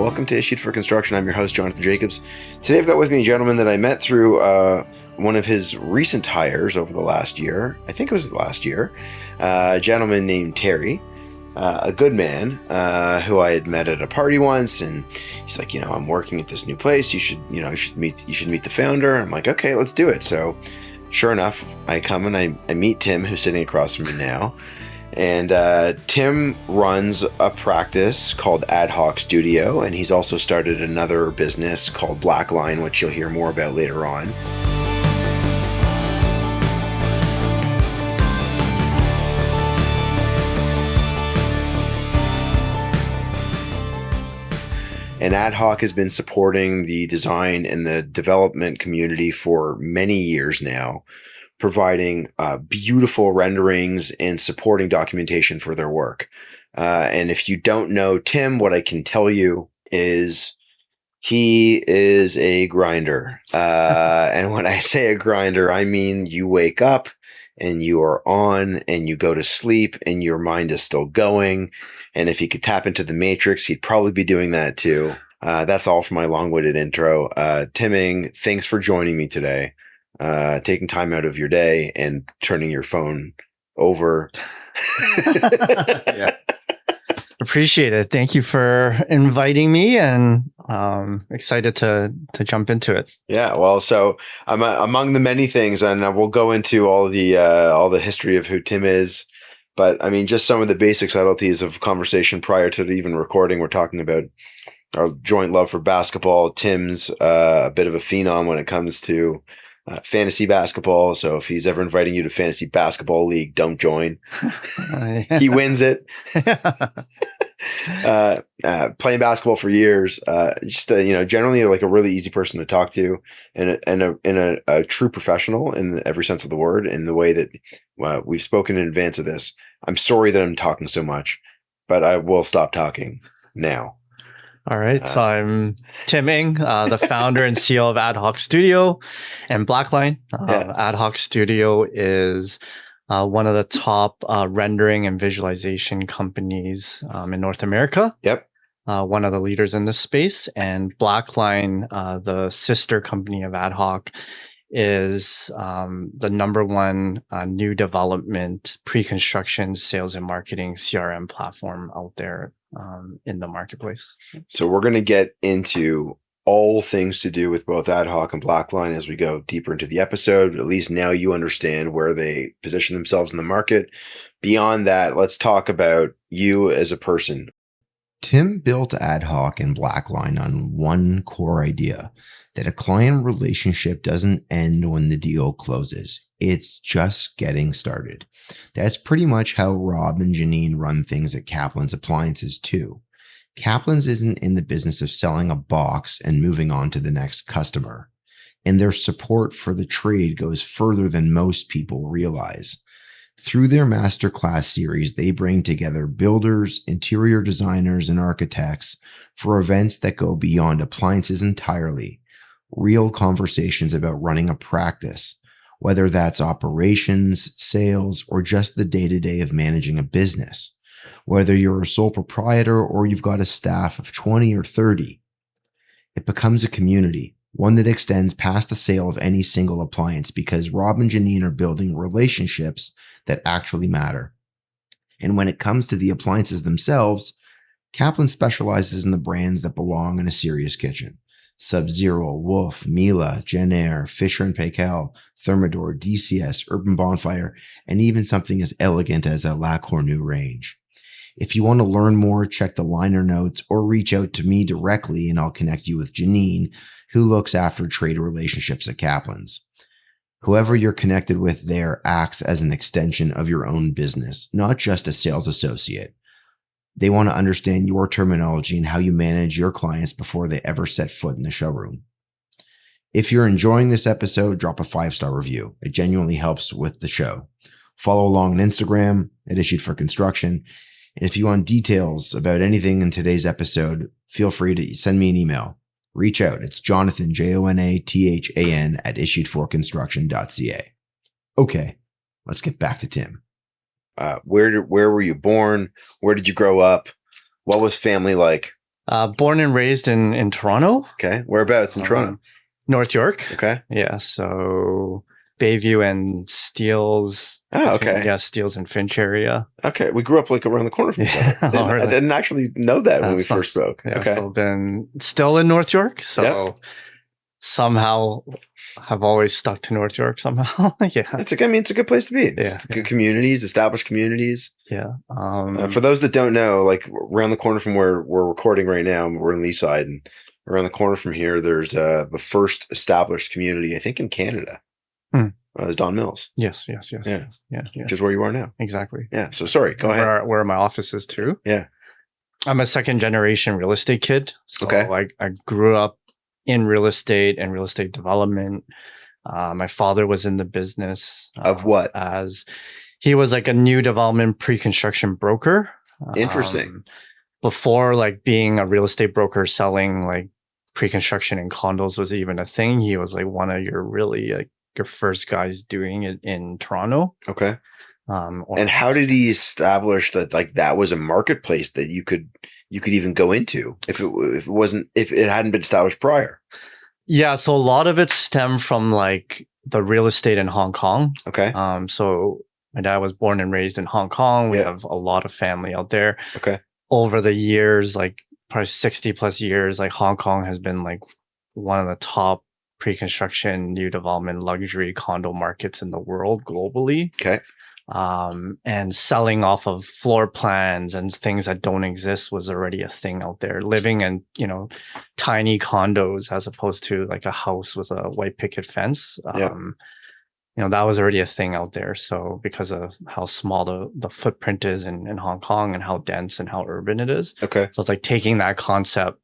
Welcome to Issued for Construction. I'm your host, Jonathan Jacobs. Today I've got with me a gentleman that I met through one of his recent hires over the last year. I think it was last year. A gentleman named Terry, a good man who I had met at a party once, and he's like, I'm working at this new place. You should meet the founder. I'm like, okay, let's do it. So sure enough, I come and I meet Tim, who's sitting across from me now. And Tim runs a practice called AdHoc Studio, and he's also started another business called Blackline, which you'll hear more about later on. And AdHoc has been supporting the design and the development community for many years now, providing beautiful renderings and supporting documentation for their work. And if you don't know Tim, what I can tell you is he is a grinder. And when I say a grinder, I mean you wake up and you are on and you go to sleep and your mind is still going. And if he could tap into the matrix, he'd probably be doing that too. That's all for my long-winded intro. Timming, thanks for joining me today. Taking time out of your day and turning your phone over. Yeah. Appreciate it. Thank you for inviting me, and excited to jump into it. Yeah, well, so among the many things, and we'll go into all the history of who Tim is, but I mean, just some of the basic subtleties of conversation prior to even recording. We're talking about our joint love for basketball. Tim's a bit of a phenom when it comes to fantasy basketball. So if he's ever inviting you to fantasy basketball league, don't join. He wins it. Playing basketball for years. Generally like a really easy person to talk to, and a true professional in every sense of the word. In the way that we've spoken in advance of this. I'm sorry that I'm talking so much, but I will stop talking now. All right. So I'm Timming, the founder and CEO of AdHoc Studio and Blackline. AdHoc Studio is one of the top rendering and visualization companies in North America. Yep. One of the leaders in this space. And Blackline, the sister company of AdHoc, is the number one new development, pre-construction, sales and marketing CRM platform out there in the marketplace. So we're going to get into all things to do with both AdHoc and Blackline as we go deeper into the episode. At least now you understand where they position themselves in the market. Beyond that, let's talk about you as a person. Tim built AdHoc and Blackline on one core idea, that a client relationship doesn't end when the deal closes. It's just getting started. That's pretty much how Rob and Janine run things at Kaplan's Appliances too. Kaplan's isn't in the business of selling a box and moving on to the next customer. And their support for the trade goes further than most people realize. Through their masterclass series, they bring together builders, interior designers, and architects for events that go beyond appliances entirely. Real conversations about running a practice, whether that's operations, sales, or just the day-to-day of managing a business. Whether you're a sole proprietor or you've got a staff of 20 or 30, it becomes a community, one that extends past the sale of any single appliance because Rob and Janine are building relationships that actually matter. And when it comes to the appliances themselves, Kaplan specializes in the brands that belong in a serious kitchen. Sub-Zero, Wolf, Miele, Jenn-Air, Fisher & Paykel, Thermador, DCS, Urban Bonfire, and even something as elegant as a La Cornue range. If you want to learn more, check the liner notes or reach out to me directly and I'll connect you with Janine, who looks after trade relationships at Kaplan's. Whoever you're connected with there acts as an extension of your own business, not just a sales associate. They want to understand your terminology and how you manage your clients before they ever set foot in the showroom. If you're enjoying this episode, drop a 5-star review. It genuinely helps with the show. Follow along on Instagram at Issued for Construction. And if you want details about anything in today's episode, feel free to send me an email. Reach out. It's Jonathan, Jonathan, at issuedforconstruction.ca. Okay, let's get back to Tim. Where were you born? Where did you grow up? What was family like? Born and raised in Toronto. Okay. Whereabouts in Toronto? North York. Okay. Yeah. So Bayview and Steeles. Oh, okay. Yeah, Steeles and Finch area. Okay. We grew up like around the corner from each other. Oh, really? I didn't actually know that when we first spoke. Yeah, okay. So been still in North York. So somehow have always stuck to North York somehow. Yeah. It's a good place to be. Yeah. It's good communities, established communities. Yeah. For those that don't know, like around the corner from where we're recording right now, we're in Leaside, and around the corner from here, there's the first established community, I think, in Canada. Is Don Mills. Yes. Yeah. Yeah. Which is where you are now. Exactly. Yeah. So sorry, go ahead. Where my office is too. Yeah. I'm a second generation real estate kid. So okay. I grew up in real estate and real estate development. My father was in the business. Of what? As he was like a new development pre-construction broker. Interesting. Before like being a real estate broker selling like pre-construction and condos was even a thing, he was like one of your really like your first guys doing it in Toronto. Okay. And how did he establish that like that was a marketplace that you could even go into if it hadn't been established prior? Yeah, so a lot of it stemmed from like the real estate in Hong Kong. Okay. So my dad was born and raised in Hong Kong. We have a lot of family out there. Okay. Over the years, like probably 60 plus years, like Hong Kong has been like one of the top pre-construction, new development, luxury condo markets in the world globally. Okay. And selling off of floor plans and things that don't exist was already a thing out there. Living in, tiny condos as opposed to like a house with a white picket fence. That was already a thing out there. So because of how small the footprint is in Hong Kong and how dense and how urban it is. Okay. So it's like taking that concept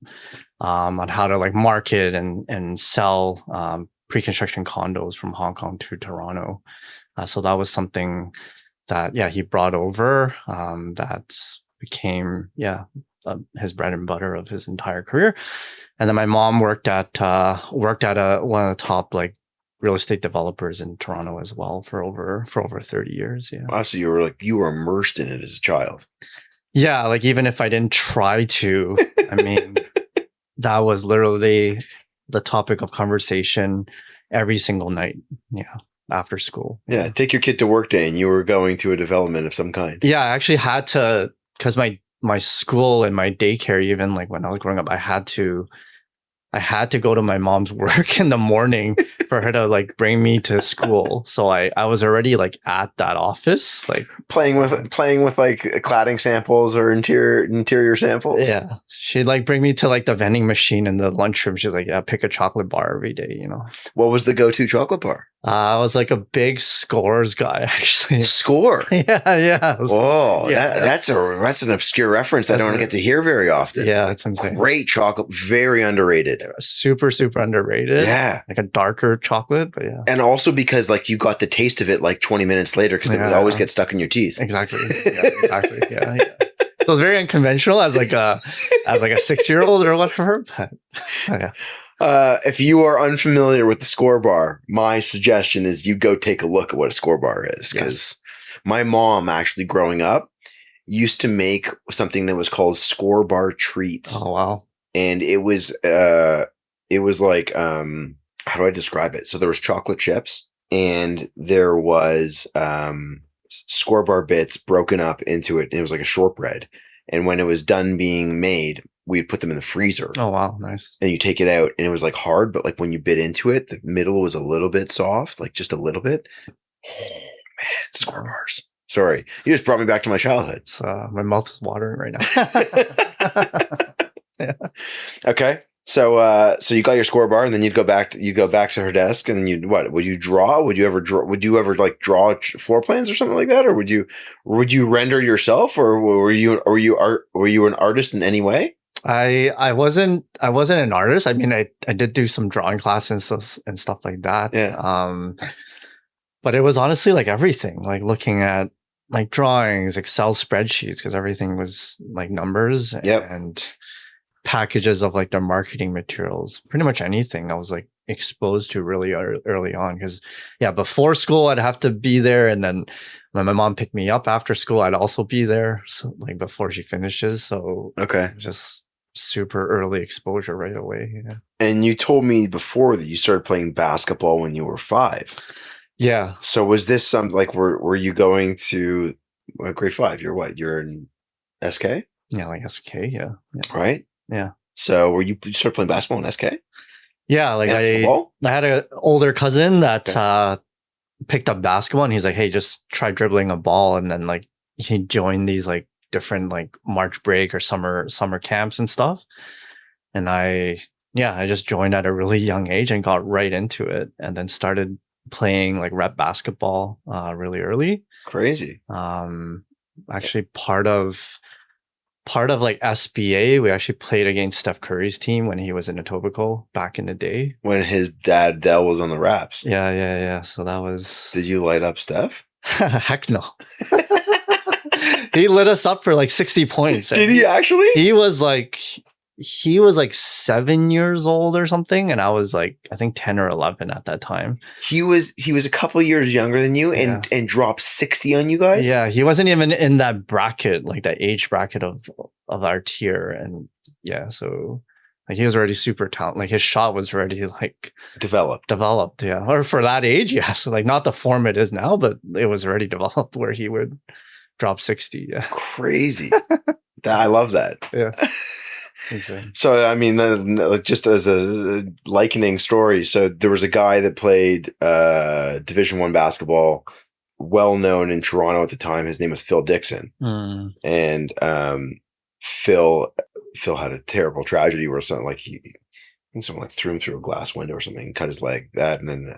on how to like market and sell pre-construction condos from Hong Kong to Toronto. So that was something that, he brought over that became, his bread and butter of his entire career. And then my mom worked at one of the top like real estate developers in Toronto as well for over 30 years. Yeah. Wow, so you were immersed in it as a child. Yeah, like even if I didn't try to, I mean, that was literally the topic of conversation every single night. Yeah. After school. Yeah. Take your kid to work day and you were going to a development of some kind. Yeah, I actually had to, because my school and my daycare, even like when I was growing up, I had to go to my mom's work in the morning for her to like bring me to school. So I was already like at that office, like playing with like cladding samples or interior samples. Yeah. She'd like bring me to like the vending machine in the lunchroom. She's like, pick a chocolate bar every day, What was the go-to chocolate bar? I was like a big Scores guy, actually. Score? Yeah. Oh, that's an obscure reference I don't get to hear very often. Yeah, that's insane. Great chocolate, very underrated. Super, super underrated. Yeah. Like a darker chocolate, but yeah. And also because like you got the taste of it like 20 minutes later because it would always get stuck in your teeth. Exactly. Yeah, exactly. Yeah. So it's very unconventional as like a 6-year-old or whatever, but yeah. If you are unfamiliar with the Score bar, my suggestion is you go take a look at what a Score bar is. Because my mom, actually growing up, used to make something that was called Score bar treats. Oh wow! And it was like how do I describe it? So there was chocolate chips, and there was Score bar bits broken up into it, and it was like a shortbread. And when it was done being made, we'd put them in the freezer. Oh, wow. Nice. And you take it out and it was like hard, but like when you bit into it, the middle was a little bit soft, like just a little bit. Oh man, Score bars. Sorry. You just brought me back to my childhood. It's, my mouth is watering right now. Yeah. Okay. So you got your Score bar and then you'd go back to her desk and would you draw? Would you ever like draw floor plans or something like that? Or would you render yourself, or were you an artist in any way? I wasn't an artist. I mean, I did do some drawing classes and stuff like that. Yeah. But it was honestly like everything, like looking at like drawings, Excel spreadsheets, because everything was like numbers and packages of like their marketing materials. Pretty much anything I was like exposed to really early on. Because before school I'd have to be there, and then when my mom picked me up after school I'd also be there. So like before she finishes. So okay, just super early exposure right away. Yeah. And you told me before that you started playing basketball when you were 5. Yeah. So was this something like were you going to grade 5? You're what? You're in SK, Yeah, like SK. Yeah. Yeah. right? Yeah. So you started playing basketball in SK? Yeah. Like And I football? had an older cousin that Okay. picked up basketball, and he's like, "Hey, just try dribbling a ball." And then like he joined these like different like March break or summer camps and stuff. And I just joined at a really young age and got right into it, and then started playing like rep basketball really early. Crazy. Actually part of like SBA, we actually played against Steph Curry's team when he was in Etobicoke back in the day. When his dad Dell was on the Raps. Yeah. So that was Did you light up Steph? heck no. He lit us up for like 60 points. Did he actually? He was like 7 years old or something, and I was like, I think 10 or 11 at that time. He was a couple of years younger than you and dropped 60 on you guys? Yeah, he wasn't even in that bracket, like that age bracket of our tier. And yeah, so like he was already super talented. Like his shot was already like Developed. Yeah. Or for that age, yeah. So like not the form it is now, but it was already developed where he would drop 60. Yeah. Crazy. I love that. Yeah. Exactly. So, I mean, just as a likening story, so there was a guy that played Division I basketball, well known in Toronto at the time. His name was Phil Dixon, and Phil had a terrible tragedy where something like someone like threw him through a glass window or something and cut his leg. That, and then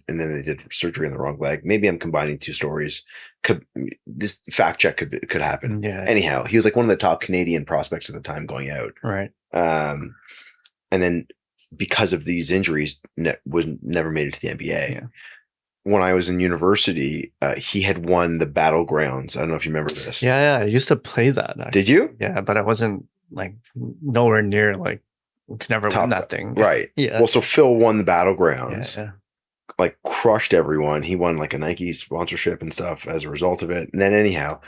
then they did surgery on the wrong leg. Maybe I'm combining two stories. This fact check could happen. Yeah. Anyhow, he was like one of the top Canadian prospects at the time going out. Right. And then because of these injuries, never made it to the NBA. Yeah. When I was in university, he had won the Battlegrounds. I don't know if you remember this. Yeah. I used to play that. Actually. Did you? Yeah, but I wasn't like nowhere near like could never win that thing. Right. Yeah. Well, so Phil won the Battlegrounds. Yeah. Like crushed everyone. He won like a Nike sponsorship and stuff as a result of it. And then anyhow,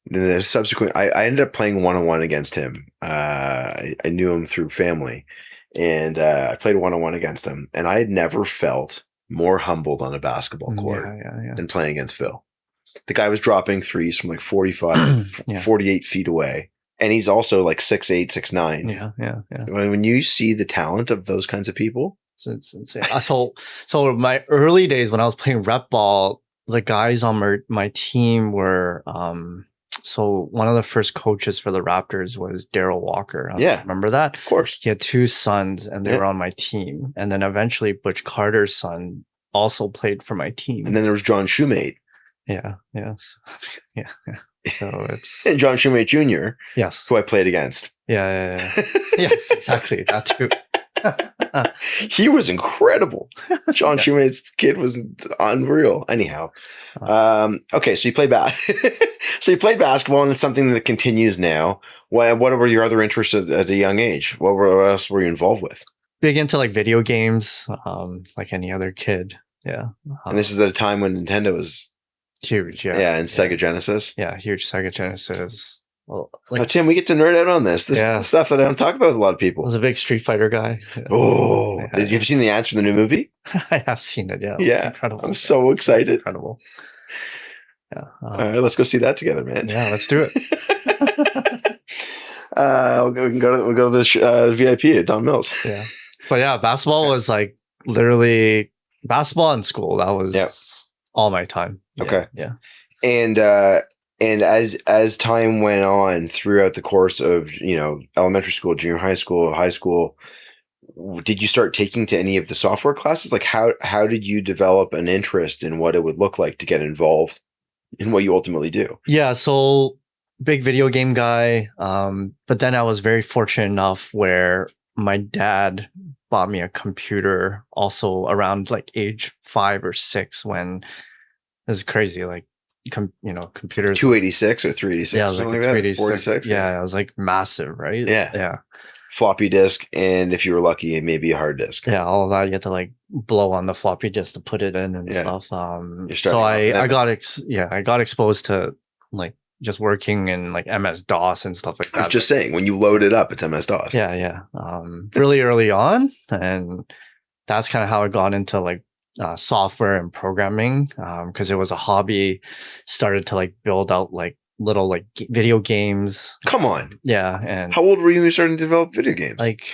the subsequent, I ended up playing 1-on-1 against him. I knew him through family, and I played 1-on-1 against him. And I had never felt more humbled on a basketball court than playing against Phil. The guy was dropping threes from like 45, 48 feet away. And he's also like 6'8", 6'9". Yeah. When you see the talent of those kinds of people, it's insane. So my early days when I was playing rep ball, the guys on my team were so one of the first coaches for the Raptors was Daryl Walker. Remember that? Of course. He had 2 sons and they were on my team. And then eventually Butch Carter's son also played for my team. And then there was John Shoemate. Yeah. So it's and John Shoemate Jr. Yes. Who I played against. Yeah. Yes, exactly. That too. He was incredible. John Shoemate's kid was unreal. Anyhow, okay, so you played so you played basketball, and it's something that continues now. What were your other interests at a young age? What else were you involved with? Big into like video games, like any other kid. Yeah. And this is at a time when Nintendo was huge. Yeah. Yeah, and Sega Genesis. Yeah, huge Sega Genesis. Well, like, Tim, we get to nerd out on this. This is stuff that I don't talk about with a lot of people. I was a big Street Fighter guy. Oh, have you seen the ads for the new movie? I have seen it. Yeah, yeah, incredible. I'm so excited. It's incredible. Yeah. All right, let's go see that together, man. Yeah, let's do it. We'll go to the VIP at Don Mills. Yeah, but yeah, basketball was like literally basketball in school. That was all my time. Yeah, okay. Yeah. And as time went on throughout the course of, elementary school, junior high school, did you start taking to any of the software classes? Like how did you develop an interest in what it would look like to get involved in what you ultimately do? Yeah. So big video game guy. But then I was very fortunate enough where my dad bought me a computer also around like age 5 or 6 when this is crazy. Like, computers 286 or 386 yeah, something like 386 46 yeah, it was like massive, right? Yeah floppy disk, and if you were lucky maybe a hard disk, all of that. You had to like blow on the floppy disk to put it in and stuff. So I got exposed to like just working in like MS-DOS and stuff like I was that. just saying, when you load it up, it's MS-DOS. Yeah. Really early on. And that's kind of how I got into like software and programming, because it was a hobby. Started to like build out like little like video games. Come on. Yeah. And How old were you when you started to develop video games? like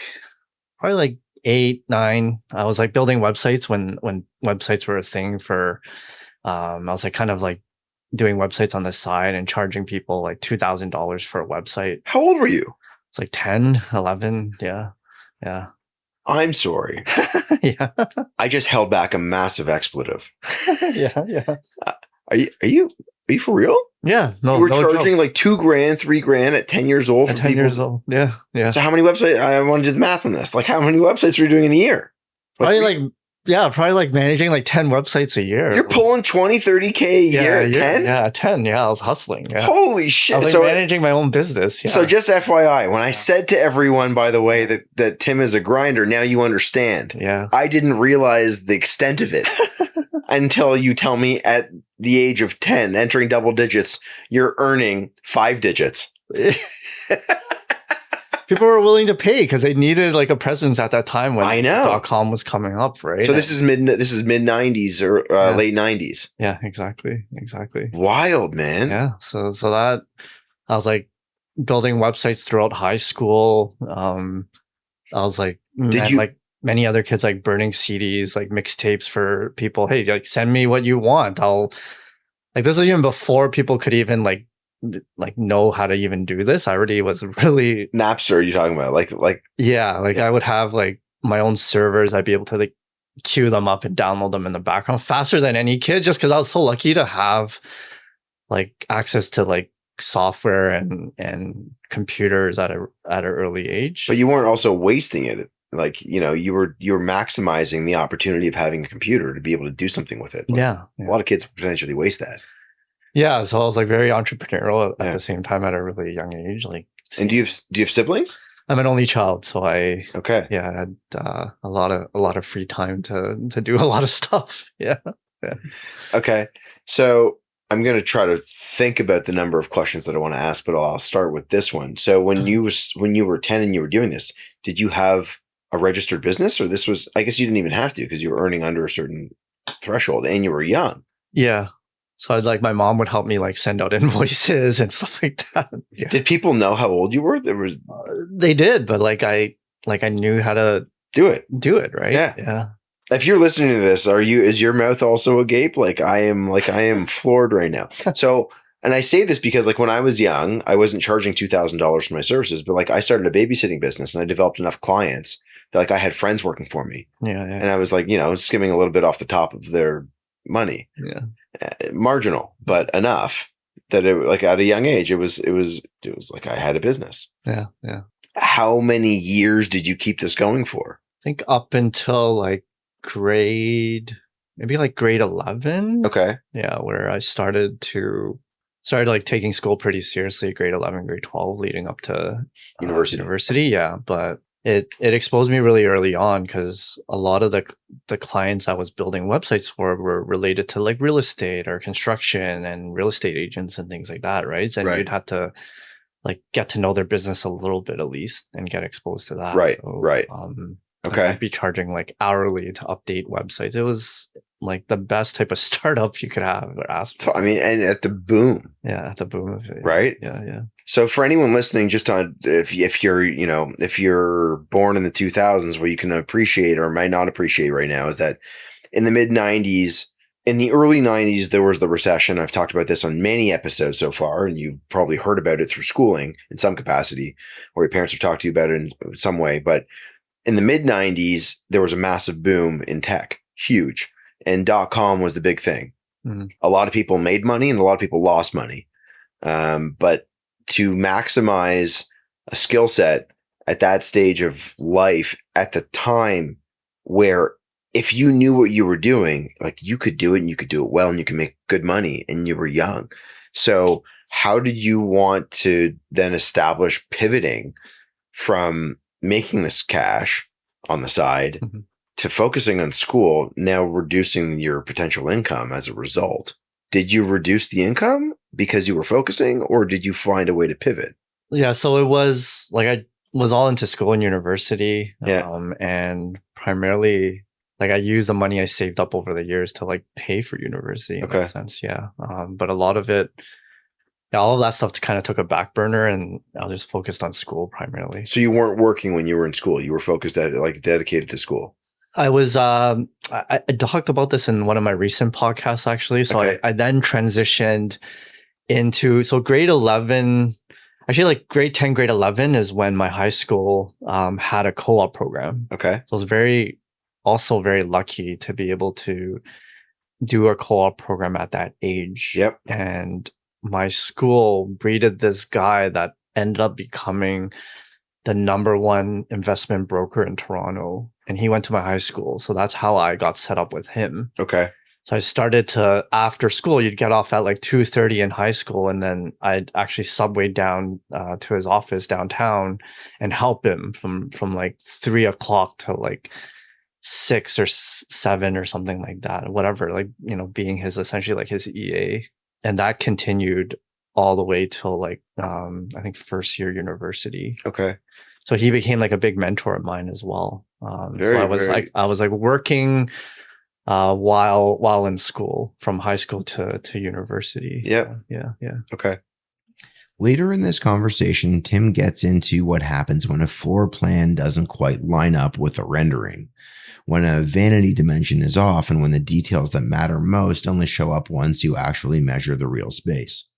probably like 8, 9. I was like building websites when websites were a thing for, I was like kind of like doing websites on the side and charging people like $2,000 for a website. How old were you? It's like 10, 11. Yeah. I'm sorry. Yeah. I just held back a massive expletive. Yeah. Are you for real? Yeah. No, You were no charging joke. like $2,000, $3,000 at 10 years old At for 10 people. years old. Yeah. So how many websites? I want to do the math on this. Like how many websites were you doing in a year? Probably like managing like 10 websites a year. You're pulling 20, 30K a year at 10? Yeah, 10. Yeah, I was hustling. Yeah. Holy shit. I was like managing my own business. Yeah. So just FYI, when I said to everyone, by the way, that Tim is a grinder, now you understand. Yeah. I didn't realize the extent of it until you tell me at the age of 10, entering double digits, you're earning 5 digits. People were willing to pay because they needed like a presence at that time when I know. .com was coming up, right? So this is mid 90s or late 90s. Yeah, exactly. Wild, man. Yeah. So that I was like building websites throughout high school. I was like, like many other kids, like burning CDs, like mixtapes for people. Hey, like send me what you want. I'll like this is even before people could even like know how to even do this. I already was really Napster. Are you talking about I would have like my own servers. I'd be able to like queue them up and download them in the background faster than any kid, just because I was so lucky to have like access to like software and computers at an early age. But you weren't also wasting it. Like, you were maximizing the opportunity of having a computer to be able to do something with it. Like, yeah. A lot of kids potentially waste that. Yeah, so I was like very entrepreneurial at the same time at a really young age. Like, and do you have siblings? I'm an only child, so I had a lot of free time to do a lot of stuff. Yeah. Okay, so I'm going to try to think about the number of questions that I want to ask, but I'll start with this one. So when you were 10 and you were doing this, did you have a registered business, or this was? I guess you didn't even have to because you were earning under a certain threshold and you were young. Yeah. So I'd like my mom would help me like send out invoices and stuff like that. Yeah. Did people know how old you were? They did, but like I knew how to do it, right? Yeah. If you're listening to this, is your mouth also agape? Like I am floored right now. So, and I say this because like when I was young, I wasn't charging $2,000 for my services, but like I started a babysitting business and I developed enough clients that like I had friends working for me. Yeah. And I was like, skimming a little bit off the top of their money. Yeah. Marginal, but enough that it like at a young age, it was like I had a business. Yeah. How many years did you keep this going for? I think up until like grade 11. Okay. Yeah, where I started like taking school pretty seriously, grade 11, grade 12, leading up to university. Yeah, but it exposed me really early on because a lot of the clients I was building websites for were related to like real estate or construction and real estate agents and things like that, right? And you'd have to like get to know their business a little bit at least and get exposed to that. Right. So, right. Okay. I'd be charging like hourly to update websites. It was like the best type of startup you could have or ask for. So, I mean, and at the boom. Yeah, at the boom of it. Right? Yeah. So for anyone listening, just on if you're born in the 2000s, what you can appreciate or might not appreciate right now is that in the mid 90s, in the early 90s, there was the recession. I've talked about this on many episodes so far, and you've probably heard about it through schooling in some capacity, or your parents have talked to you about it in some way. But in the mid 90s, there was a massive boom in tech, huge. And .com was the big thing. Mm-hmm. A lot of people made money and a lot of people lost money. But to maximize a skill set at that stage of life at the time where if you knew what you were doing, like you could do it and you could do it well and you could make good money and you were young. So how did you want to then establish pivoting from making this cash on the side to focusing on school, now reducing your potential income as a result? Did you reduce the income because you were focusing, or did you find a way to pivot? Yeah, so it was like I was all into school and university, Yeah. and primarily like I used the money I saved up over the years to like pay for university in Okay. that sense. Yeah, but a lot of it, yeah, all of that stuff kind of took a back burner, and I was just focused on school primarily. So you weren't working when you were in school. You were focused at like dedicated to school. I was I talked about this in one of my recent podcasts actually. So Okay. I then transitioned into grade 11. Actually, like grade 10, grade 11 is when my high school had a co-op program. Okay. So I was also very lucky to be able to do a co-op program at that age. Yep. And my school breeded this guy that ended up becoming the number one investment broker in Toronto. And he went to my high school. So that's how I got set up with him. Okay. So I started to, after school, you'd get off at like 2:30 in high school. And then I'd actually subway down to his office downtown and help him from like 3 o'clock to like 6 or 7 or something like that, whatever, like, being his essentially like his EA. And that continued all the way till like, I think first year university. Okay. So he became like a big mentor of mine as well. Very, so I was like working while in school from high school to university. Yep. Yeah. Okay. Later in this conversation, Tim gets into what happens when a floor plan doesn't quite line up with the rendering, when a vanity dimension is off, and when the details that matter most only show up once you actually measure the real space.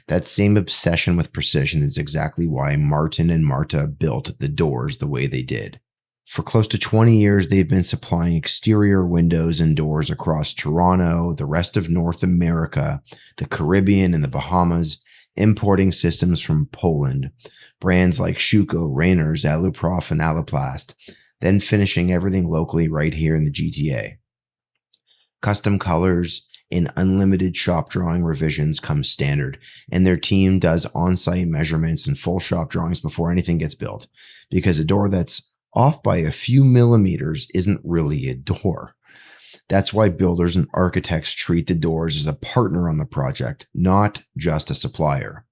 That same obsession with precision is exactly why Martin and Marta built the doors the way they did. For close to 20 years, they've been supplying exterior windows and doors across Toronto, the rest of North America, the Caribbean, and the Bahamas, importing systems from Poland, brands like Schuko, Rayners, Aluprof, and Alaplast, then finishing everything locally right here in the GTA. Custom colors in unlimited shop drawing revisions come standard, and their team does on-site measurements and full shop drawings before anything gets built, because a door that's off by a few millimeters isn't really a door. That's why builders and architects treat the doors as a partner on the project, not just a supplier.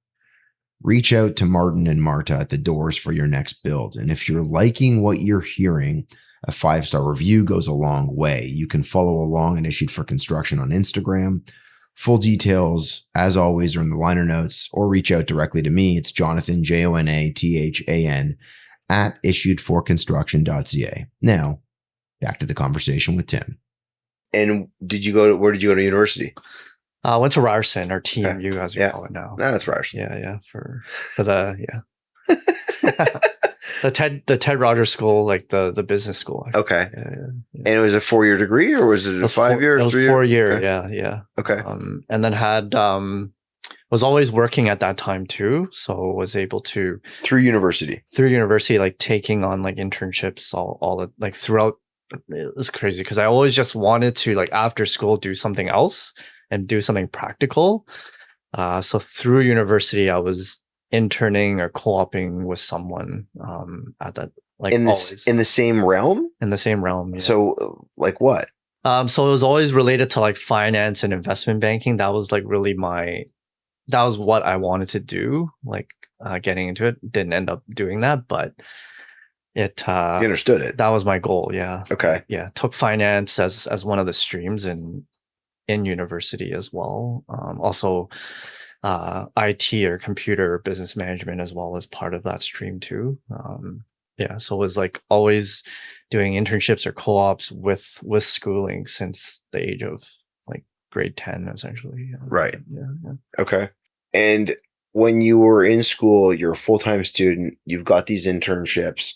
Reach out to Martin and Marta at the Doors for your next build. And if you're liking what you're hearing, a 5-star review goes a long way. You can follow along and Issued for Construction on Instagram. Full details, as always, are in the liner notes, or reach out directly to me. It's Jonathan, Jonathan, at issuedforconstruction.ca. Now, back to the conversation with Tim. And where did you go to university? I went to Ryerson, or TMU, Okay. as we call it now. No, that's Ryerson. Yeah. For the Ted Rogers School, like the business school. Actually. Okay. Yeah. And it was a 4-year degree, or was it a 5-year? It was 4-year. Okay. Yeah. Okay. And then was always working at that time too, so was able to through university, like taking on like internships all the like throughout. It was crazy because I always just wanted to like after school do something else and do something practical. So through university, I was interning or co-oping with someone at that like in the same realm. In the same realm. Yeah. So like what? So it was always related to like finance and investment banking. That was like really that was what I wanted to do. Like getting into it, didn't end up doing that, but you understood it. That was my goal. Yeah. Okay. Yeah. Took finance as one of the streams in university as well. Also IT or computer business management as well as part of that stream too. So it was like always doing internships or co-ops with schooling since the age of like grade 10 essentially. Right. Yeah. Okay. And when you were in school, you're a full-time student, you've got these internships.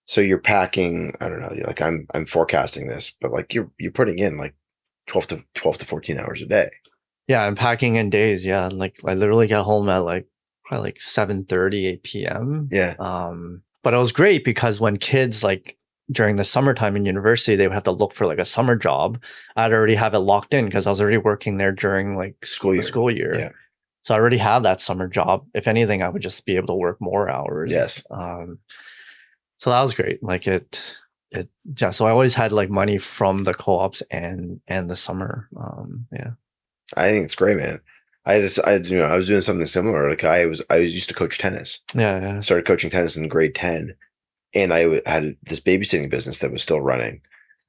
So you're packing, I don't know, like I'm forecasting this, but like you're putting in like 12 to 14 hours a day. Yeah, I'm packing in days. Yeah. Like I literally get home at like probably like 7:30, 8 p.m. Yeah. But it was great because when kids like during the summertime in university, they would have to look for like a summer job. I'd already have it locked in because I was already working there during like school year. Yeah. So I already have that summer job. If anything, I would just be able to work more hours. Yes. So that was great. Like so I always had like money from the co-ops and the summer. Yeah. I think it's great, man. I was doing something similar. Like I was used to coach tennis. Yeah, yeah. I started coaching tennis in grade 10, and had this babysitting business that was still running.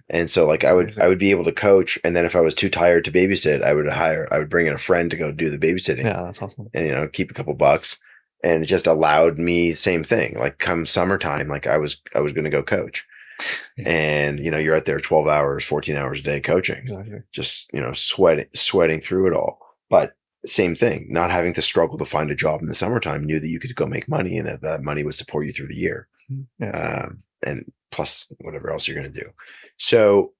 And so like I would be able to coach, and then if I was too tired to babysit, I would bring in a friend to go do the babysitting. Yeah, that's awesome. And keep a couple bucks. And it just allowed me same thing. Like come summertime, like I was going to go coach. And you're out there 12 hours, 14 hours a day coaching. Exactly. Just, sweating through it all. But same thing, not having to struggle to find a job in the summertime, knew that you could go make money and that money would support you through the year. Yeah. And plus whatever else you're going to do. So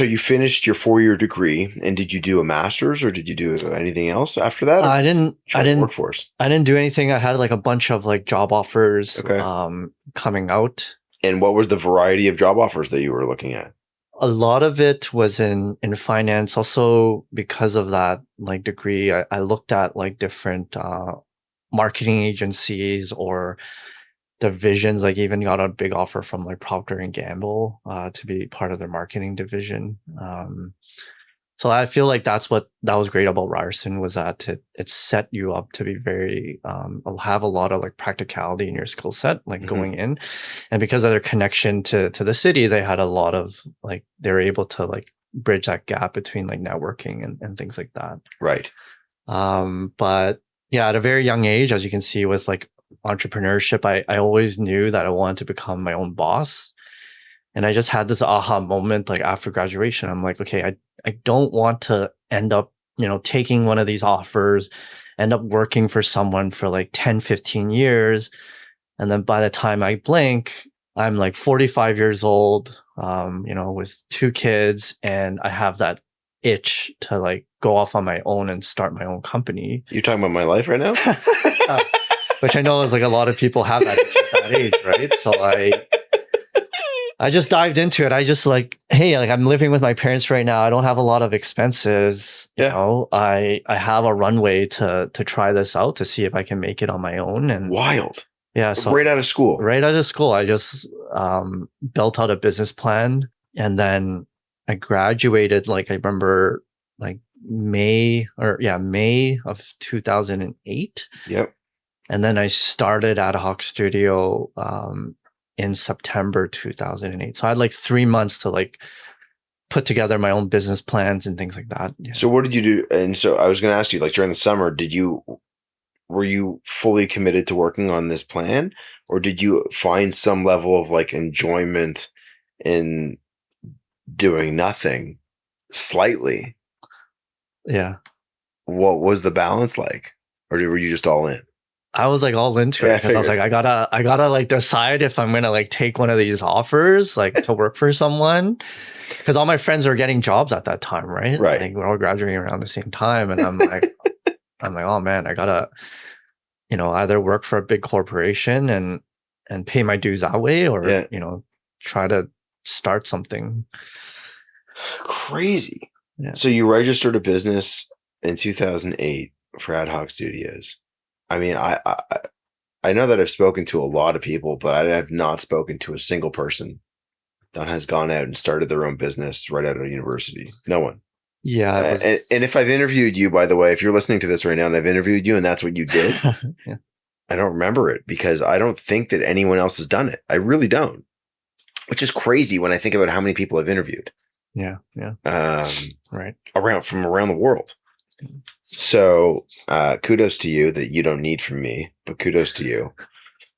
you finished your 4-year degree, and did you do a master's or did you do anything else after that? I didn't Workforce. I didn't do anything. I had like a bunch of like job offers coming out. And what was the variety of job offers that you were looking at? A lot of it was in finance. Also, because of that like degree, I looked at like different marketing agencies or divisions. Like even got a big offer from like Procter and Gamble to be part of their marketing division. So I feel like that was great about Ryerson, was that it set you up to be very have a lot of like practicality in your skill set, like going in. And because of their connection to the city, they had a lot of like, they were able to like bridge that gap between like networking and things like that. Right. But yeah, at a very young age, as you can see with like entrepreneurship, I always knew that I wanted to become my own boss. And I just had this aha moment like after graduation. I'm like, okay, I don't want to end up, taking one of these offers, end up working for someone for like 10, 15 years. And then by the time I blink, I'm like 45 years old, with 2 kids, and I have that itch to like go off on my own and start my own company. You're talking about my life right now? Which I know is like a lot of people have that itch at that age, right? So I just dived into it. I just like, hey, like I'm living with my parents right now. I don't have a lot of expenses. Yeah. I have a runway to try this out to see if I can make it on my own. And wild. Yeah. So right out of school. Right out of school, I just built out a business plan, and then I graduated. Like I remember, like May of 2008. Yep. And then I started AdHoc Studio in September 2008. So I had like 3 months to like put together my own business plans and things like that. Yeah. So what did you do? And so I was going to ask you, like during the summer, were you fully committed to working on this plan, or did you find some level of like enjoyment in doing nothing slightly? Yeah. What was the balance like? Or were you just all in? I was like all into it, because I was like, I gotta like decide if I'm gonna like take one of these offers like to work for someone, because all my friends are getting jobs at that time, right? Right. Like we're all graduating around the same time, and I'm like, oh man, I gotta, either work for a big corporation and pay my dues that way, or try to start something. Crazy. Yeah. So you registered a business in 2008 for AdHoc Studios. I mean, I know that I've spoken to a lot of people, but I have not spoken to a single person that has gone out and started their own business right out of university. No one. Yeah. And if I've interviewed you, by the way, if you're listening to this right now and I've interviewed you and that's what you did, yeah. I don't remember it, because I don't think that anyone else has done it. I really don't, which is crazy when I think about how many people I've interviewed. Yeah. Yeah. Right. From around the world. So kudos to you, that you don't need from me, but kudos to you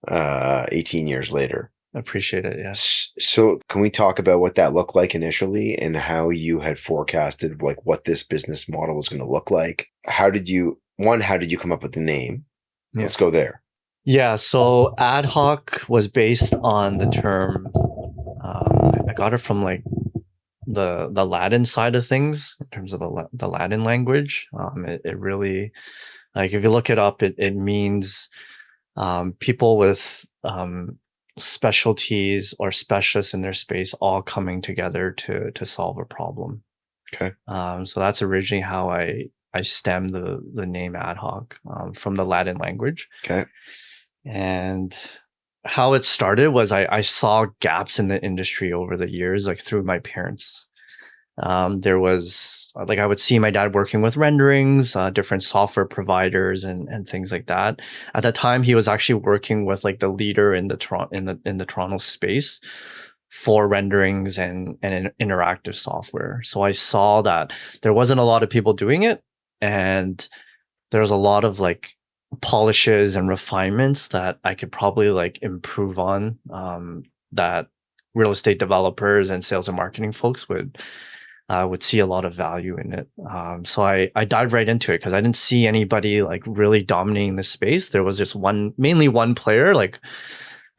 18 years later. I appreciate it. Yeah. So can we talk about what that looked like initially and how you had forecasted like what this business model was going to look like? How did you come up with the name? Yeah. Let's go there. Yeah. So AdHoc was based on the term, I got it from like the Latin side of things, in terms of the Latin language. It really, like if you look it up, it means people with specialties or specialists in their space all coming together to solve a problem. Okay. So that's originally how I stemmed the name AdHoc from the Latin language. Okay. And how it started was I saw gaps in the industry over the years, like through my parents. There was like I would see my dad working with renderings, different software providers, and things like that. At the time, he was actually working with like the leader in the Toronto space for renderings and interactive software. So I saw that there wasn't a lot of people doing it, and there's a lot of like polishes and refinements that I could probably like improve on, that real estate developers and sales and marketing folks would see a lot of value in it. So I dived right into it because I didn't see anybody like really dominating the space. There was just mainly one player like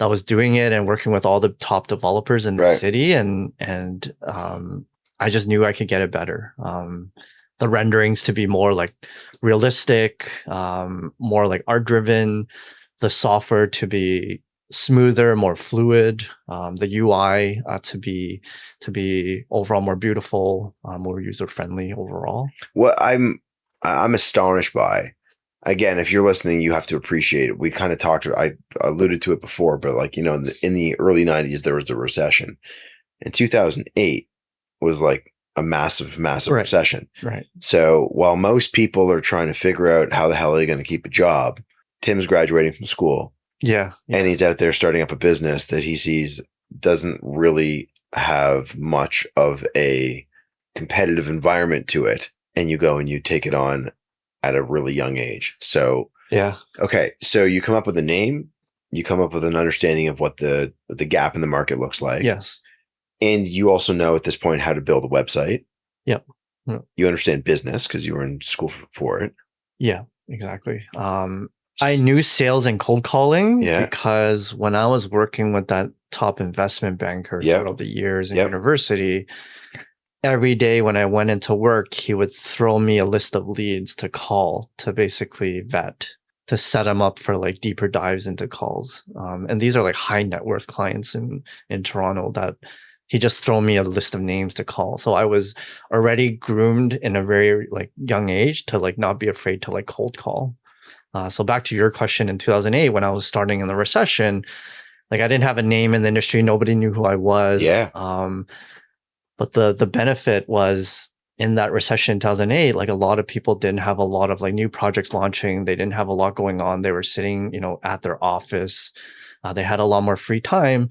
that was doing it and working with all the top developers in the city, and I just knew I could get it better. The renderings to be more like realistic, more like art driven, the software to be smoother, more fluid, the UI to be overall more beautiful, more user friendly overall. What I'm astonished by, again, if you're listening, you have to appreciate it. We kind of I alluded to it before, but like, you know, in the early 90s, there was a recession. In 2008 was like a massive recession. Right. So while most people are trying to figure out how the hell are they going to keep a job, Tim's graduating from school. Yeah. And he's out there starting up a business that he sees doesn't really have much of a competitive environment to it. And you go and you take it on at a really young age. So, yeah. Okay. So you come up with a name, you come up with an understanding of what the gap in the market looks like. Yes. And you also know at this point how to build a website. Yep. You understand business because you were in school for it. Yeah, exactly. I knew sales and cold calling because when I was working with that top investment banker throughout the years in university, every day when I went into work, he would throw me a list of leads to call, to basically vet, to set them up for like deeper dives into calls. And these are like high net worth clients in Toronto that he just throw me a list of names to call. So I was already groomed in a very like young age to like not be afraid to like cold call. So back to your question, in 2008, when I was starting in the recession, like I didn't have a name in the industry. Nobody knew who I was. Yeah. But the benefit was in that recession in 2008, like a lot of people didn't have a lot of like new projects launching. They didn't have a lot going on. They were sitting, you know, at their office. They had a lot more free time.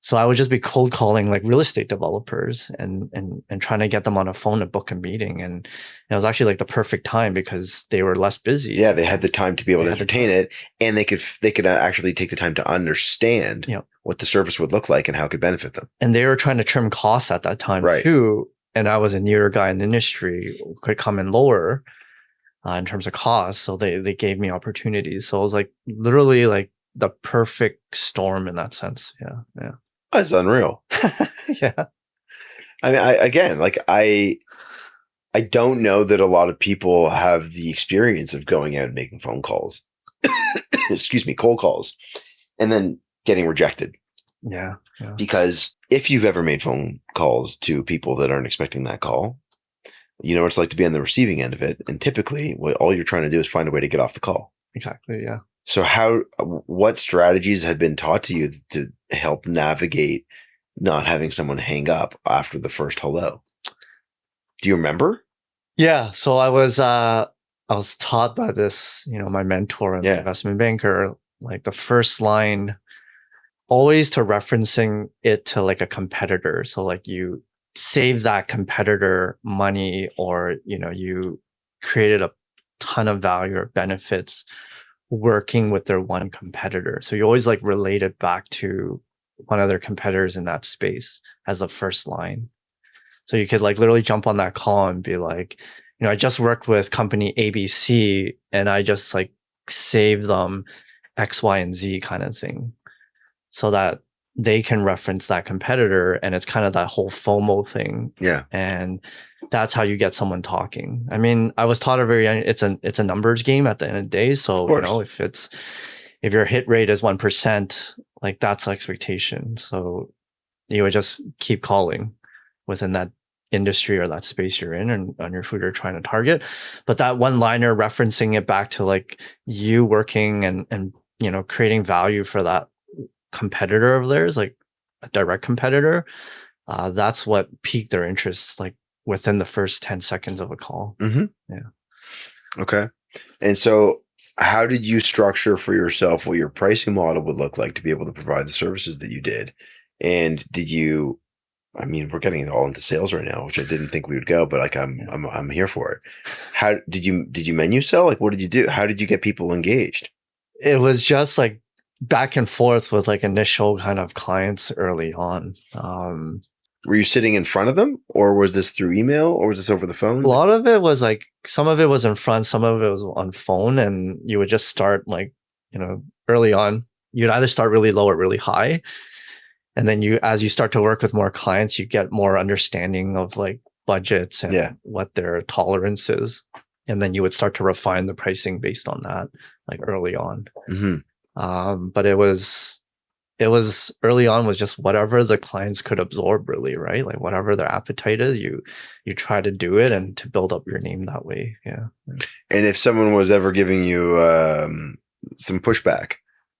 So I would just be cold calling like real estate developers and trying to get them on a phone to book a meeting. And it was actually like the perfect time because they were less busy. Yeah, they had the time to be able to entertain it, and they could actually take the time to understand what the service would look like and how it could benefit them. And they were trying to trim costs at that time too. And I was a newer guy in the industry, could come in lower in terms of cost. So they gave me opportunities. So it was like literally like the perfect storm in that sense. Yeah. That's unreal. Yeah. I mean, I don't know that a lot of people have the experience of going out and making phone calls, excuse me, cold calls, and then getting rejected. Yeah. Because if you've ever made phone calls to people that aren't expecting that call, you know what it's like to be on the receiving end of it. And typically all you're trying to do is find a way to get off the call. Exactly. Yeah. So what strategies had been taught to you to help navigate not having someone hang up after the first hello? Do you remember? Yeah. So I was taught by this, you know, my mentor and the investment banker, like the first line, always to referencing it to like a competitor. So like you save that competitor money, or, you know, you created a ton of value or benefits working with their one competitor. So you always like relate it back to one of their competitors in that space as the first line. So you could like literally jump on that call and be like, you know, I just worked with company ABC and I just like saved them X, Y, and Z kind of thing, so that they can reference that competitor. And it's kind of that whole FOMO thing. Yeah. And that's how you get someone talking. I mean, I was taught it's a numbers game at the end of the day. So, you know, if your hit rate is 1%, like that's the expectation. So you would just keep calling within that industry or that space you're in and on your who you're trying to target. But that one liner referencing it back to like you working and, you know, creating value for that competitor of theirs, like a direct competitor, that's what piqued their interest. Like within the first 10 seconds of a call. Mm-hmm. Yeah. Okay. And so how did you structure for yourself what your pricing model would look like to be able to provide the services that you did? And did you, I mean, we're getting all into sales right now, which I didn't think we would go, but like I'm here for it. How did you menu sell? Like, what did you do? How did you get people engaged? It was just like back and forth with like initial kind of clients early on. Were you sitting in front of them, or was this through email, or was this over the phone? A lot of it was like, some of it was in front, some of it was on phone, and you would just start like, early on, you'd either start really low or really high. And then as you start to work with more clients, you get more understanding of like budgets and what their tolerance is. And then you would start to refine the pricing based on that, like early on. Mm-hmm. But it was early on was just whatever the clients could absorb, really, right? Like whatever their appetite is, you try to do it and to build up your name that way. Yeah. And if someone was ever giving you some pushback,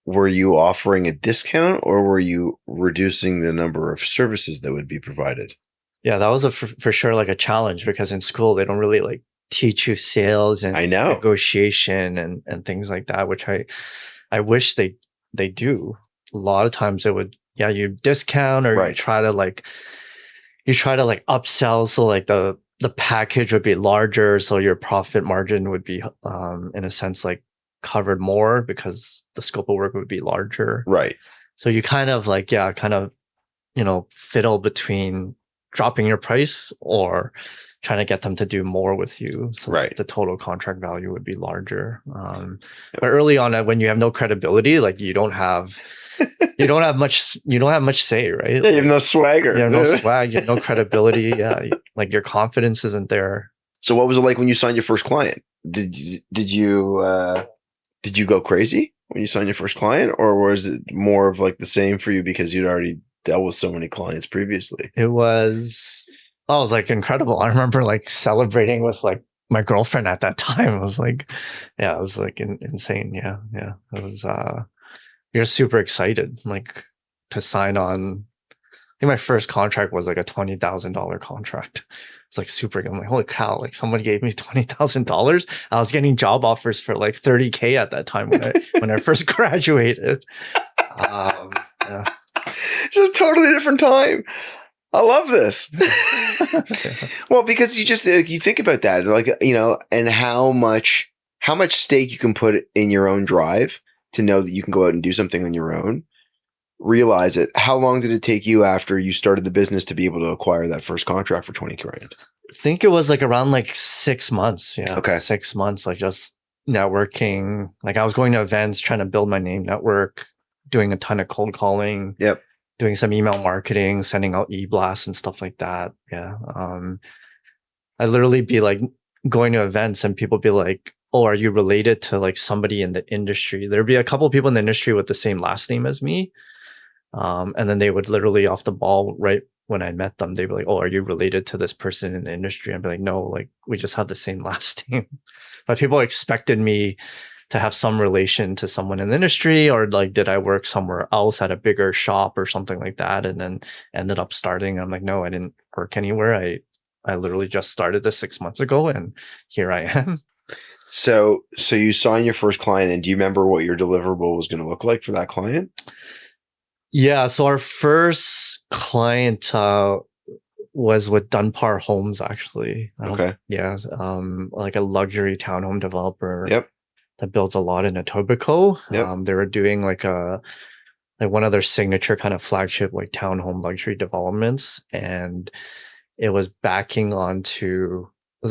were you offering a discount, or were you reducing the number of services that would be provided? Yeah, that was for sure like a challenge, because in school they don't really like teach you sales and negotiation and things like that, which I wish they do. A lot of times it would, you discount, or you try to upsell, so like the package would be larger, so your profit margin would be in a sense like covered more because the scope of work would be larger. Right. So you kind of like, fiddle between dropping your price or trying to get them to do more with you. So the total contract value would be larger. But early on, when you have no credibility, like you don't have much say, right? Yeah, you have no swagger. You have no swag, you have no credibility. Yeah. Like your confidence isn't there. So what was it like when you signed your first client? Did you go crazy when you signed your first client, or was it more of like the same for you because you'd already dealt with so many clients previously? It was like incredible. I remember like celebrating with like my girlfriend at that time. It was like, it was like insane. Yeah. It was, you're super excited, like to sign on. I think my first contract was like a $20,000 contract. It's like super. I'm like, holy cow! Like someone gave me $20,000. I was getting job offers for like $30,000 at that time when I first graduated. Yeah. It's a totally different time. I love this. Well, because you think about that, like, and how much stake you can put in your own drive to know that you can go out and do something on your own. Realize it. How long did it take you after you started the business to be able to acquire that first contract for $20,000? I think it was like around like 6 months. Yeah. Okay. 6 months, like just networking. Like I was going to events, trying to build my name network, doing a ton of cold calling. Yep. Doing some email marketing, sending out e-blasts and stuff like that. Yeah. I'd literally be like going to events and people be like, oh, are you related to like somebody in the industry? There'd be a couple of people in the industry with the same last name as me. And then they would literally off the ball, right when I met them, they'd be like, oh, are you related to this person in the industry? I'd be like, no, like we just have the same last name. But people expected me to have some relation to someone in the industry, or like, did I work somewhere else at a bigger shop or something like that? And then ended up starting. I'm like, no, I didn't work anywhere. I literally just started this 6 months ago and here I am. So you signed your first client, and do you remember what your deliverable was going to look like for that client? Yeah. So our first client was with Dunpar Homes, actually. Okay. Yeah. Like a luxury townhome developer. Yep. That builds a lot in Etobicoke. Yep. They were doing like one of their signature kind of flagship like townhome luxury developments, and it was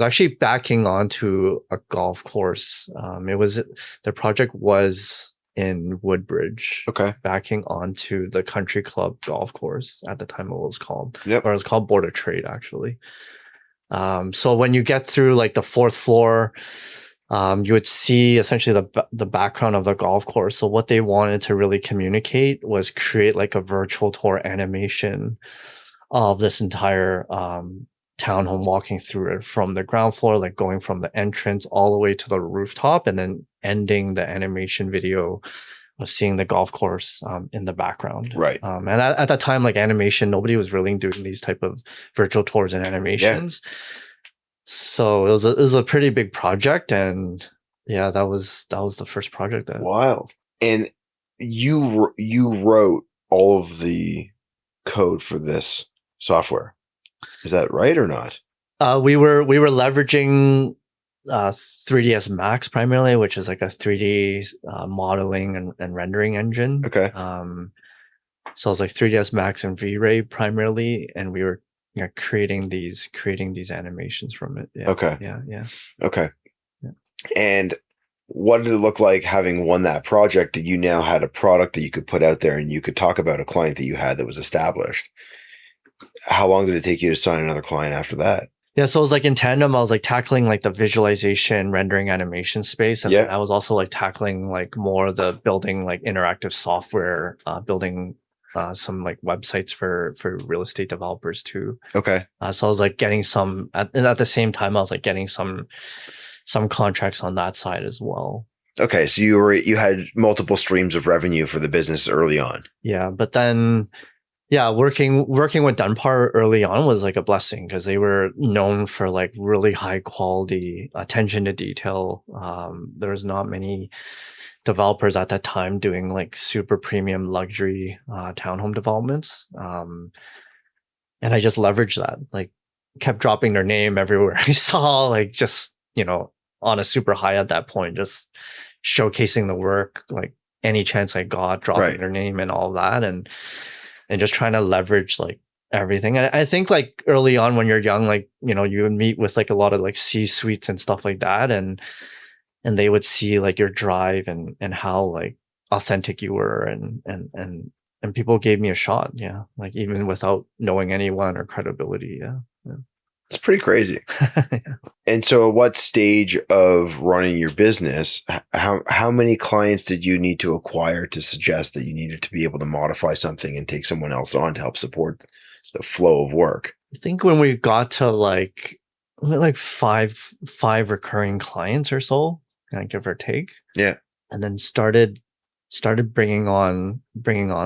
actually backing onto a golf course. The project was in Woodbridge. Okay. Backing onto the Country Club golf course at the time it was called. Yep. Or it was called Board of Trade, actually. So when you get through like the fourth floor, you would see essentially the background of the golf course. So what they wanted to really communicate was create like a virtual tour animation of this entire townhome, walking through it from the ground floor, like going from the entrance all the way to the rooftop, and then ending the animation video seeing the golf course in the background. Right. And at that time, like animation, nobody was really doing these type of virtual tours and animations. Yeah. So it was a pretty big project, and yeah, that was the first project. Wild. And you wrote all of the code for this software. Is that right or not? We were leveraging 3ds Max primarily, which is like a 3D modeling and rendering engine. Okay. So it was like 3ds Max and V-Ray primarily, and we were creating these animations from it. Yeah. Okay. Yeah. Okay. Yeah. And what did it look like having won that project that you now had a product that you could put out there and you could talk about a client that you had that was established? How long did it take you to sign another client after that? Yeah, so it was like in tandem, I was like tackling like the visualization, rendering, animation space. And I was also like tackling like more the building like interactive software, building some like websites for real estate developers too. Okay. So I was like getting some, at the same time, I was like getting some contracts on that side as well. Okay, so you had multiple streams of revenue for the business early on. Yeah, but then working with Dunpar early on was like a blessing because they were known for like really high quality attention to detail. There was not many developers at that time doing like super premium luxury townhome developments. And I just leveraged that, like kept dropping their name everywhere I saw, like just, on a super high at that point, just showcasing the work, like any chance I got, dropping their name and all that. And just trying to leverage like everything. And I think like early on when you're young, like, you would meet with like a lot of like C-suites and stuff like that. And they would see like your drive and how like authentic you were and people gave me a shot. Yeah. Like even without knowing anyone or credibility. Yeah. It's pretty crazy. Yeah. And so at what stage of running your business, how many clients did you need to acquire to suggest that you needed to be able to modify something and take someone else on to help support the flow of work? I think when we got to like five recurring clients or so, give or take. Yeah. And then started bringing on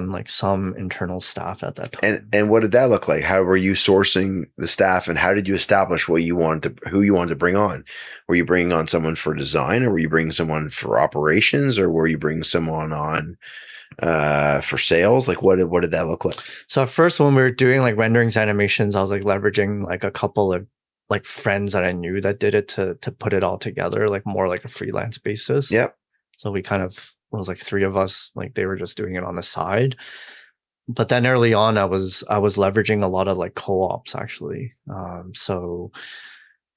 like some internal staff at that time. And what did that look like? How were you sourcing the staff, and how did you establish who you wanted to bring on? Were you bringing on someone for design, or were you bringing someone for operations, or were you bringing someone on for sales? Like what did that look like? So at first, when we were doing like renderings, animations, I was like leveraging like a couple of like friends that I knew that did it to put it all together, like more like a freelance basis. Yep. So we kind of, it was like 3 of us, like they were just doing it on the side. But then early on, I was leveraging a lot of like co-ops actually. So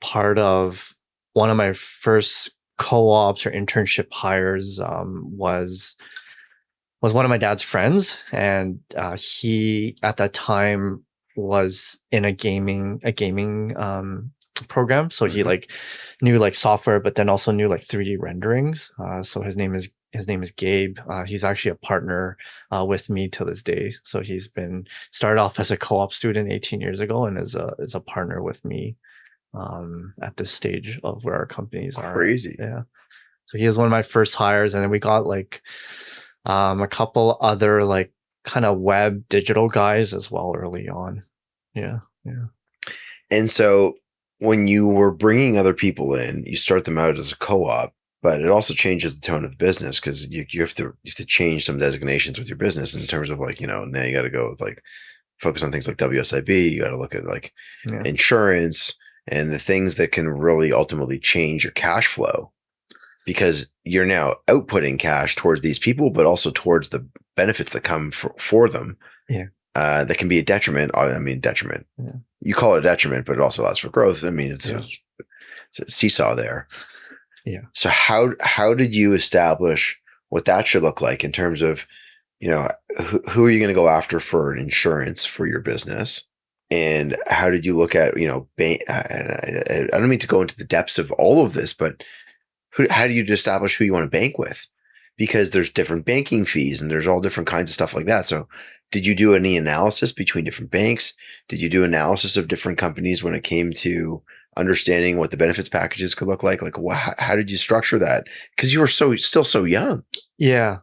part of one of my first co-ops or internship hires was one of my dad's friends, and he at that time was in a gaming program. So he like knew like software, but then also knew like 3D renderings. So his name is Gabe. He's actually a partner with me to this day. So he's started off as a co-op student 18 years ago and is a partner with me at this stage of where our companies are. Crazy. Yeah. So he was one of my first hires, and then we got like a couple other like kind of web digital guys as well early on. Yeah. And so when you were bringing other people in, you start them out as a co-op, but it also changes the tone of the business because you have to change some designations with your business in terms of like, now you got to go with like focus on things like WSIB. You got to look at like insurance and the things that can really ultimately change your cash flow, because you're now outputting cash towards these people, but also towards the benefits that come for them. Yeah. That can be a detriment. Detriment. Yeah. You call it a detriment, but it also allows for growth. It's a seesaw there. Yeah. So how did you establish what that should look like in terms of, who are you going to go after for insurance for your business? And how did you look at, I don't mean to go into the depths of all of this, but how do you establish who you want to bank with? Because there's different banking fees and there's all different kinds of stuff like that. So did you do any analysis between different banks? Did you do analysis of different companies when it came to understanding what the benefits packages could look like? Like how did you structure that? Because you were still so young. Yeah.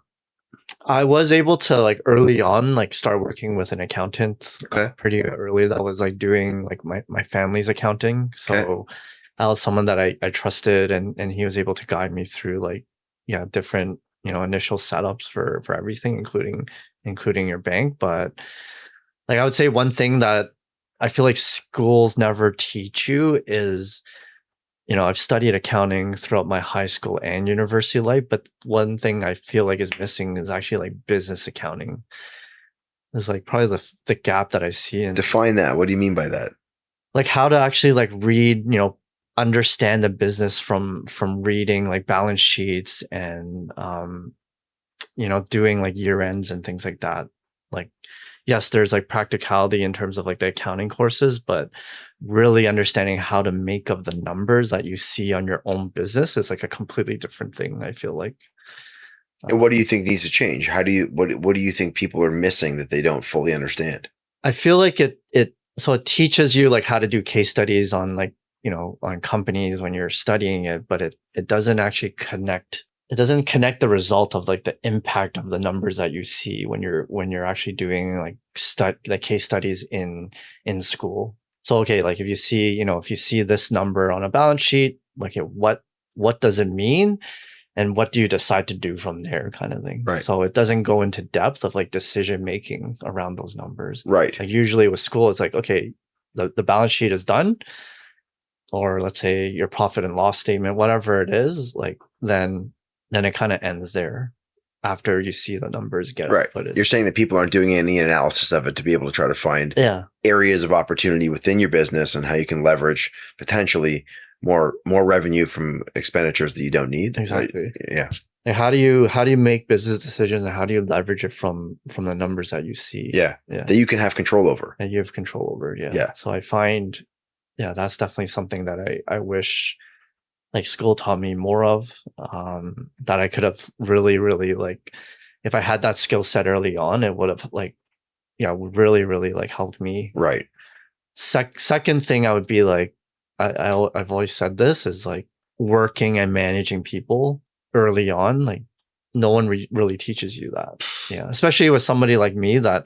I was able to like early on like start working with an accountant Okay. pretty early that was like doing like my family's accounting. So Okay. that was someone that I trusted, and he was able to guide me through like different initial setups for everything, including your bank. But like I would say one thing that I feel like schools never teach you is, I've studied accounting throughout my high school and university life, but one thing I feel like is missing is actually like business accounting. Is like probably the gap that I see in Define that. What do you mean by that? like how to actually like read, understand the business from reading like balance sheets and doing like year ends and things like that. Like, yes, there's like practicality in terms of like the accounting courses, but really understanding how to make up the numbers that you see on your own business is like a completely different thing, I feel like. And what do you think needs to change? What do you think people are missing that they don't fully understand? I feel like it teaches you like how to do case studies on like, on companies when you're studying it, but it doesn't actually connect. It doesn't connect the result of like the impact of the numbers that you see when you're actually doing like the case studies in school. So okay, like if you see this number on a balance sheet, like what does it mean? And what do you decide to do from there, kind of thing. Right. So it doesn't go into depth of like decision making around those numbers. Right. Like usually with school, it's like, okay, the balance sheet is done, or let's say your profit and loss statement, whatever it is, like then it kind of ends there after you see the numbers get Right. outputted. You're saying that people aren't doing any analysis of it to be able to try to find Yeah. areas of opportunity within your business and how you can leverage potentially more revenue from expenditures that you don't need. Exactly. Right? Yeah. Like how do you make business decisions, and how do you leverage it from the numbers that you see? Yeah. That you can have control over. That you have control over. Yeah. Yeah. So I find, that's definitely something that I wish like school taught me more of, that I could have really, really like, if I had that skill set early on, it would have like, really, really like helped me. Right. Second thing I would be like, I've always said this is like working and managing people early on. Like no one really teaches you that. Yeah. Especially with somebody like me that,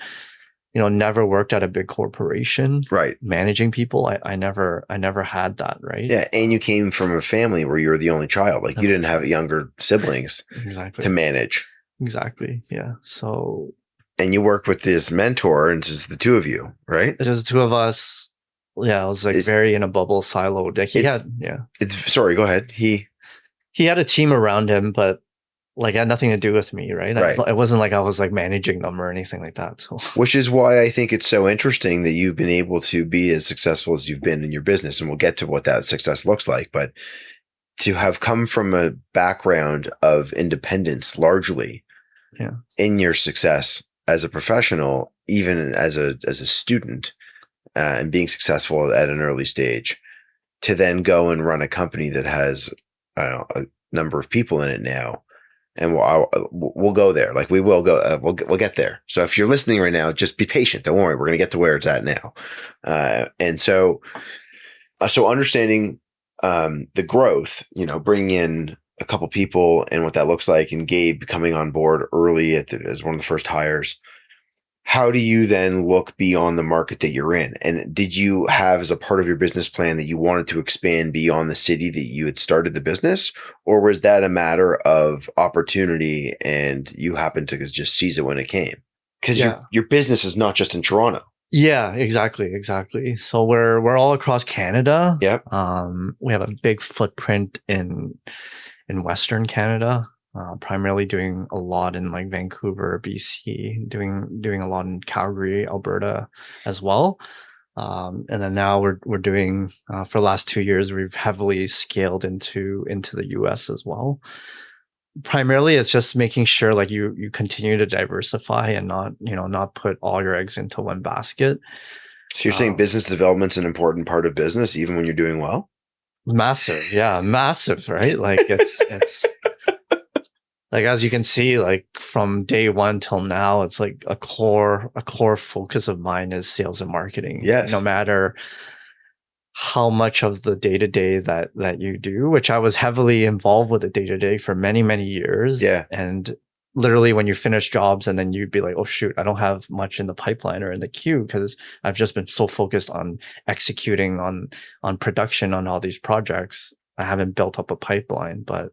never worked at a big corporation. Right. Managing people. I never had that. Right. Yeah. And you came from a family where you were the only child. Like you didn't have younger siblings exactly to manage. Exactly. Yeah. So. And you work with this mentor, and it's just the two of you, right? It's just the two of us. Yeah. I was like very in a bubble, siloed. Like sorry, go ahead. He had a team around him, but like it had nothing to do with me, right? Right. It wasn't like I was like managing them or anything like that. So, which is why I think it's so interesting that you've been able to be as successful as you've been in your business, and we'll get to what that success looks like. But to have come from a background of independence, largely, in your success as a professional, even as a student, and being successful at an early stage, to then go and run a company that has a number of people in it now. And we'll go there. Like we will go. We'll get there. So if you're listening right now, just be patient. Don't worry. We're going to get to where it's at now. And so understanding the growth, bringing in a couple people and what that looks like, and Gabe coming on board early as one of the first hires. How do you then look beyond the market that you're in? And did you have as a part of your business plan that you wanted to expand beyond the city that you had started the business? Or was that a matter of opportunity and you happened to just seize it when it came? Because your business is not just in Toronto. Yeah, exactly. So we're all across Canada. Yep. We have a big footprint in Western Canada. Primarily doing a lot in like Vancouver, BC, doing a lot in Calgary, Alberta as well. And then now we're doing, for the last 2 years, we've heavily scaled into the US as well. Primarily it's just making sure like you continue to diversify and not put all your eggs into one basket. So you're saying business development's an important part of business, even when you're doing well? Massive. Yeah. Massive. Right. Like it's like, as you can see, like from day one till now, it's like a core focus of mine is sales and marketing. Yes. No matter how much of the day-to-day that you do, which I was heavily involved with the day-to-day for many, many years. Yeah. And literally when you finish jobs and then you'd be like, oh shoot, I don't have much in the pipeline or in the queue because I've just been so focused on executing on production on all these projects. I haven't built up a pipeline, but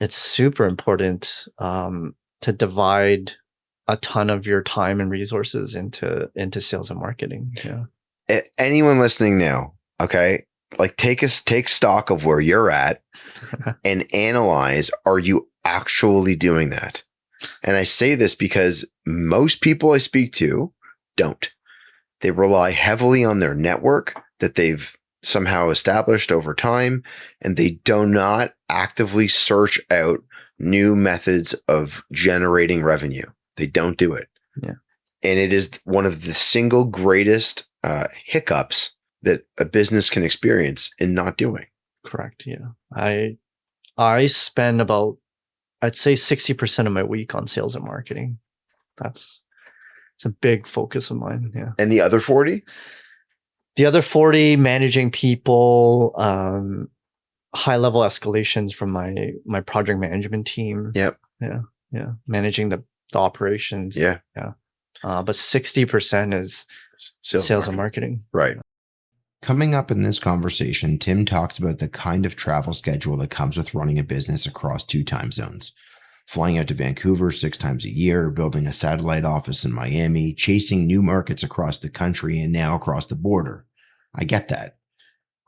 it's super important to divide a ton of your time and resources into sales and marketing. Yeah. Anyone listening now, okay? Like take stock of where you're at and analyze, are you actually doing that? And I say this because most people I speak to don't. They rely heavily on their network that they've somehow established over time, and they do not actively search out new methods of generating revenue. They don't do it. Yeah. And it is one of the single greatest hiccups that a business can experience in not doing. Correct. Yeah. I spend about, I'd say 60% of my week on sales and marketing. It's a big focus of mine. Yeah. And the other 40? The other 40, managing people, high level escalations from my project management team. Yep. Yeah. Managing the operations. Yeah. But 60% is sales and marketing. Right. Coming up in this conversation, Tim talks about the kind of travel schedule that comes with running a business across 2 time zones. Flying out to Vancouver 6 times a year, building a satellite office in Miami, chasing new markets across the country and now across the border. I get that.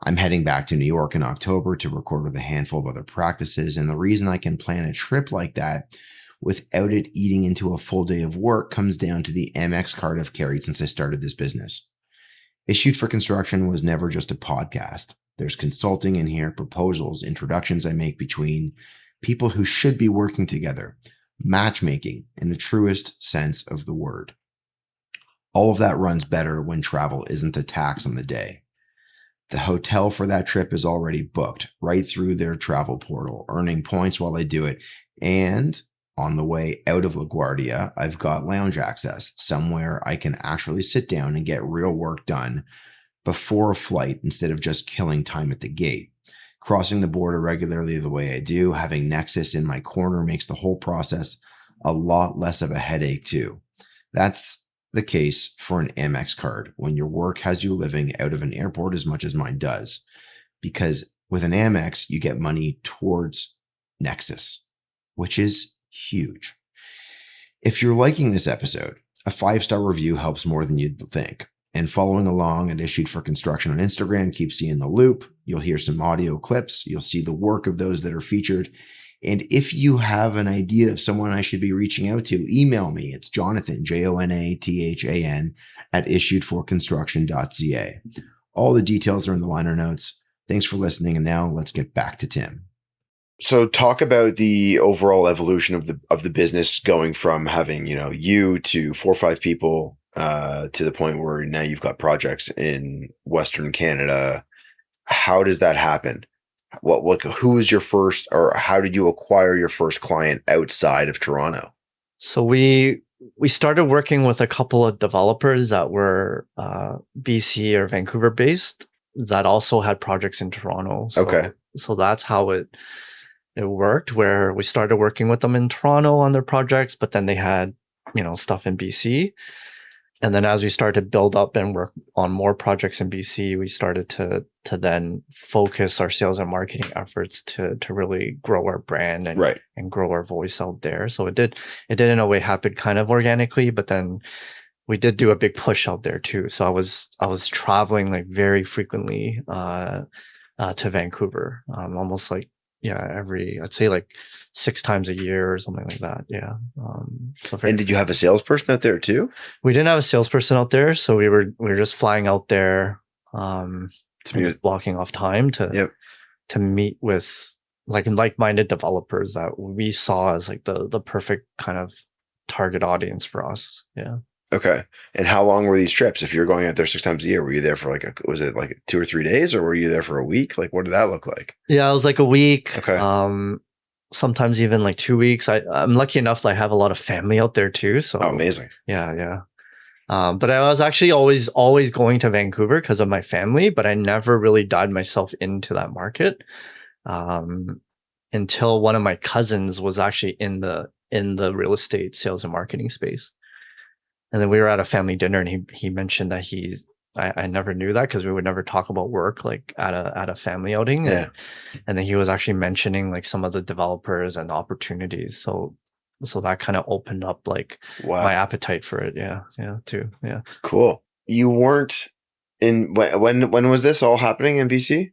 I'm heading back to New York in October to record with a handful of other practices, and the reason I can plan a trip like that without it eating into a full day of work comes down to the Amex card I've carried since I started this business. Issued for Construction was never just a podcast. There's consulting in here, proposals, introductions I make between people who should be working together, matchmaking in the truest sense of the word. All of that runs better when travel isn't a tax on the day. The hotel for that trip is already booked right through their travel portal, earning points while I do it. And on the way out of LaGuardia, I've got lounge access, somewhere I can actually sit down and get real work done before a flight instead of just killing time at the gate. Crossing the border regularly the way I do, having Nexus in my corner makes the whole process a lot less of a headache too. That's the case for an Amex card when your work has you living out of an airport as much as mine does. Because with an Amex, you get money towards Nexus, which is huge. If you're liking this episode, a 5-star review helps more than you'd think. And following along at Issued for Construction on Instagram keeps you in the loop. You'll hear some audio clips. You'll see the work of those that are featured. And if you have an idea of someone I should be reaching out to, email me. It's Jonathan, Jonathan, at issuedforconstruction.ca. All the details are in the liner notes. Thanks for listening. And now let's get back to Tim. So talk about the overall evolution of the business going from having, you to 4 or 5 people to the point where now you've got projects in Western Canada. How does that happen? Who was your first, or how did you acquire your first client outside of Toronto? So we started working with a couple of developers that were BC or Vancouver based that also had projects in Toronto. So that's how it worked, where we started working with them in Toronto on their projects, but then they had, stuff in BC. And then as we started to build up and work on more projects in BC, we started to then focus our sales and marketing efforts to really grow our brand and grow our voice out there. So it did in a way happen kind of organically, but then we did do a big push out there too. So I was traveling like very frequently to Vancouver, almost like I'd say like 6 times a year or something like that. Yeah. And did you have a salesperson out there too? We didn't have a salesperson out there, so we were just flying out there, just blocking off time to meet with like-minded developers that we saw as like the perfect kind of target audience for us. Yeah. Okay. And how long were these trips? If you're going out there 6 times a year, were you there for was it like 2 or 3 days, or were you there for a week? Like, what did that look like? Yeah, it was like a week. Okay. Sometimes even like 2 weeks. I'm lucky enough that I have a lot of family out there too. So amazing. Yeah. But I was actually always going to Vancouver because of my family, but I never really dived myself into that market until one of my cousins was actually in the in the real estate sales and marketing space. And then we were at a family dinner, and he mentioned that I never knew that because we would never talk about work like at a family outing. Yeah. And then he was actually mentioning like some of the developers and opportunities. So that kind of opened up like Wow. my appetite for it. Yeah. Yeah. Too. Yeah. Cool. You weren't in when was this all happening in BC?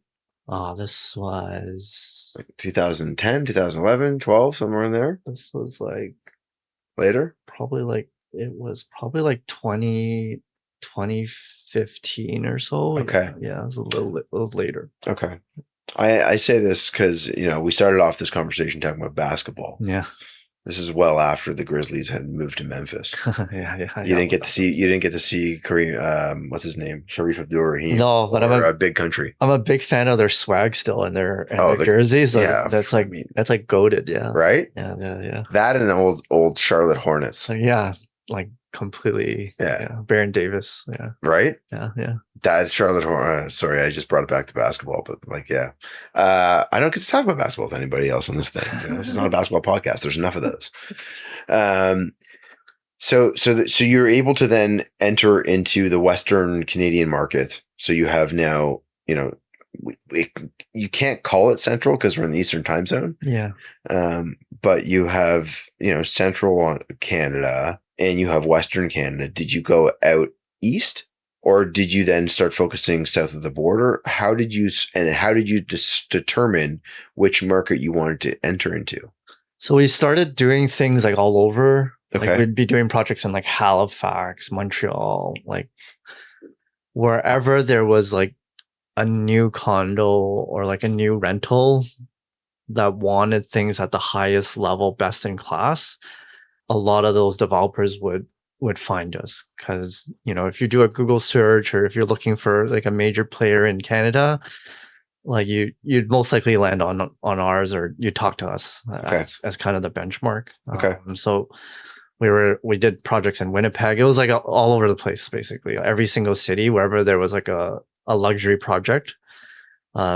This was Like 2010, 2011, 12, somewhere in there. This was like Later? probably like it was probably like 2015 or so. Okay. Yeah, it was it was later. Okay. I say this because, we started off this conversation talking about basketball. Yeah. This is well after the Grizzlies had moved to Memphis. Yeah. You didn't get to see Kareem, what's his name? Sharif Abdul-Rahim. No, but I'm a big country. I'm a big fan of their swag still and their jerseys. Yeah, that's like goated. Yeah. Right? Yeah. That and old Charlotte Hornets. So yeah, like completely. Yeah. Baron Davis. Yeah. Right? Yeah. That's Charlotte Hornets. Sorry, I just brought it back to basketball, but yeah. I don't get to talk about basketball with anybody else on this thing. This is not a basketball podcast. There's enough of those. So you're able to then enter into the Western Canadian market. So you have now, you can't call it Central because we're in the Eastern time zone. Yeah. But you have, Central Canada and you have Western Canada. Did you go out east, or did you then start focusing south of the border? How did you determine which market you wanted to enter into? So we started doing things like all over. Okay. Like we'd be doing projects in like Halifax, Montreal, like wherever there was like a new condo or like a new rental that wanted things at the highest level, best in class. A lot of those developers would find us because, if you do a Google search or if you're looking for like a major player in Canada, like you'd most likely land on ours, or you talk to us as kind of the benchmark. Okay. So we did projects in Winnipeg. It was like all over the place, basically. Every single city, wherever there was like a luxury project,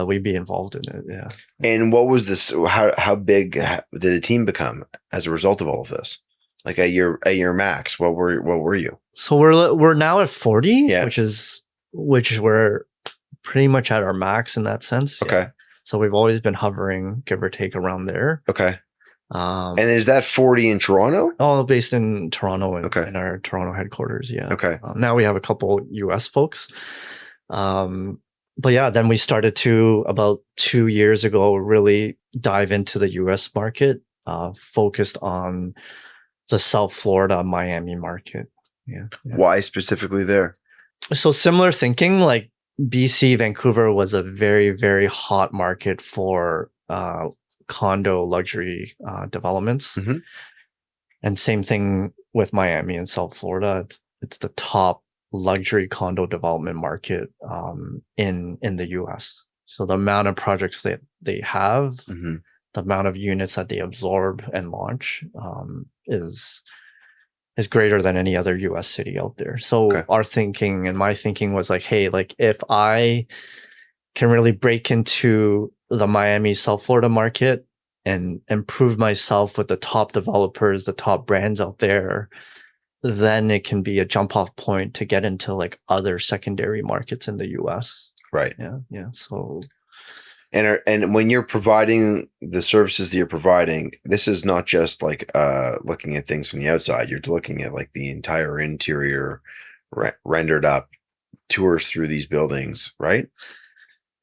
we'd be involved in it. Yeah. And what was this? How big did the team become as a result of all of this? Like at your max, what were you? So we're now at 40, yeah. which we're pretty much at our max in that sense. Okay. Yeah. So we've always been hovering, give or take, around there. Okay. And is that 40 in Toronto? All based in Toronto and okay. in our Toronto headquarters. Yeah. Okay. Now we have a couple US folks. But yeah, then we started to about 2 years ago really dive into the US market, focused on the South Florida, Miami market. Yeah. Why specifically there? So similar thinking, like BC, Vancouver was a very, very hot market for condo luxury developments. Mm-hmm. And same thing with Miami and South Florida. It's the top luxury condo development market in the US. So the amount of projects that they have, mm-hmm. the amount of units that they absorb and launch is greater than any other US city out there. So our thinking and my thinking was like, hey, like if I can really break into the Miami, South Florida market and improve myself with the top developers, the top brands out there, then it can be a jump off point to get into like other secondary markets in the US. Right. Yeah. So And when you're providing the services that you're providing, this is not just like looking at things from the outside. You're looking at like the entire interior rendered up tours through these buildings, right?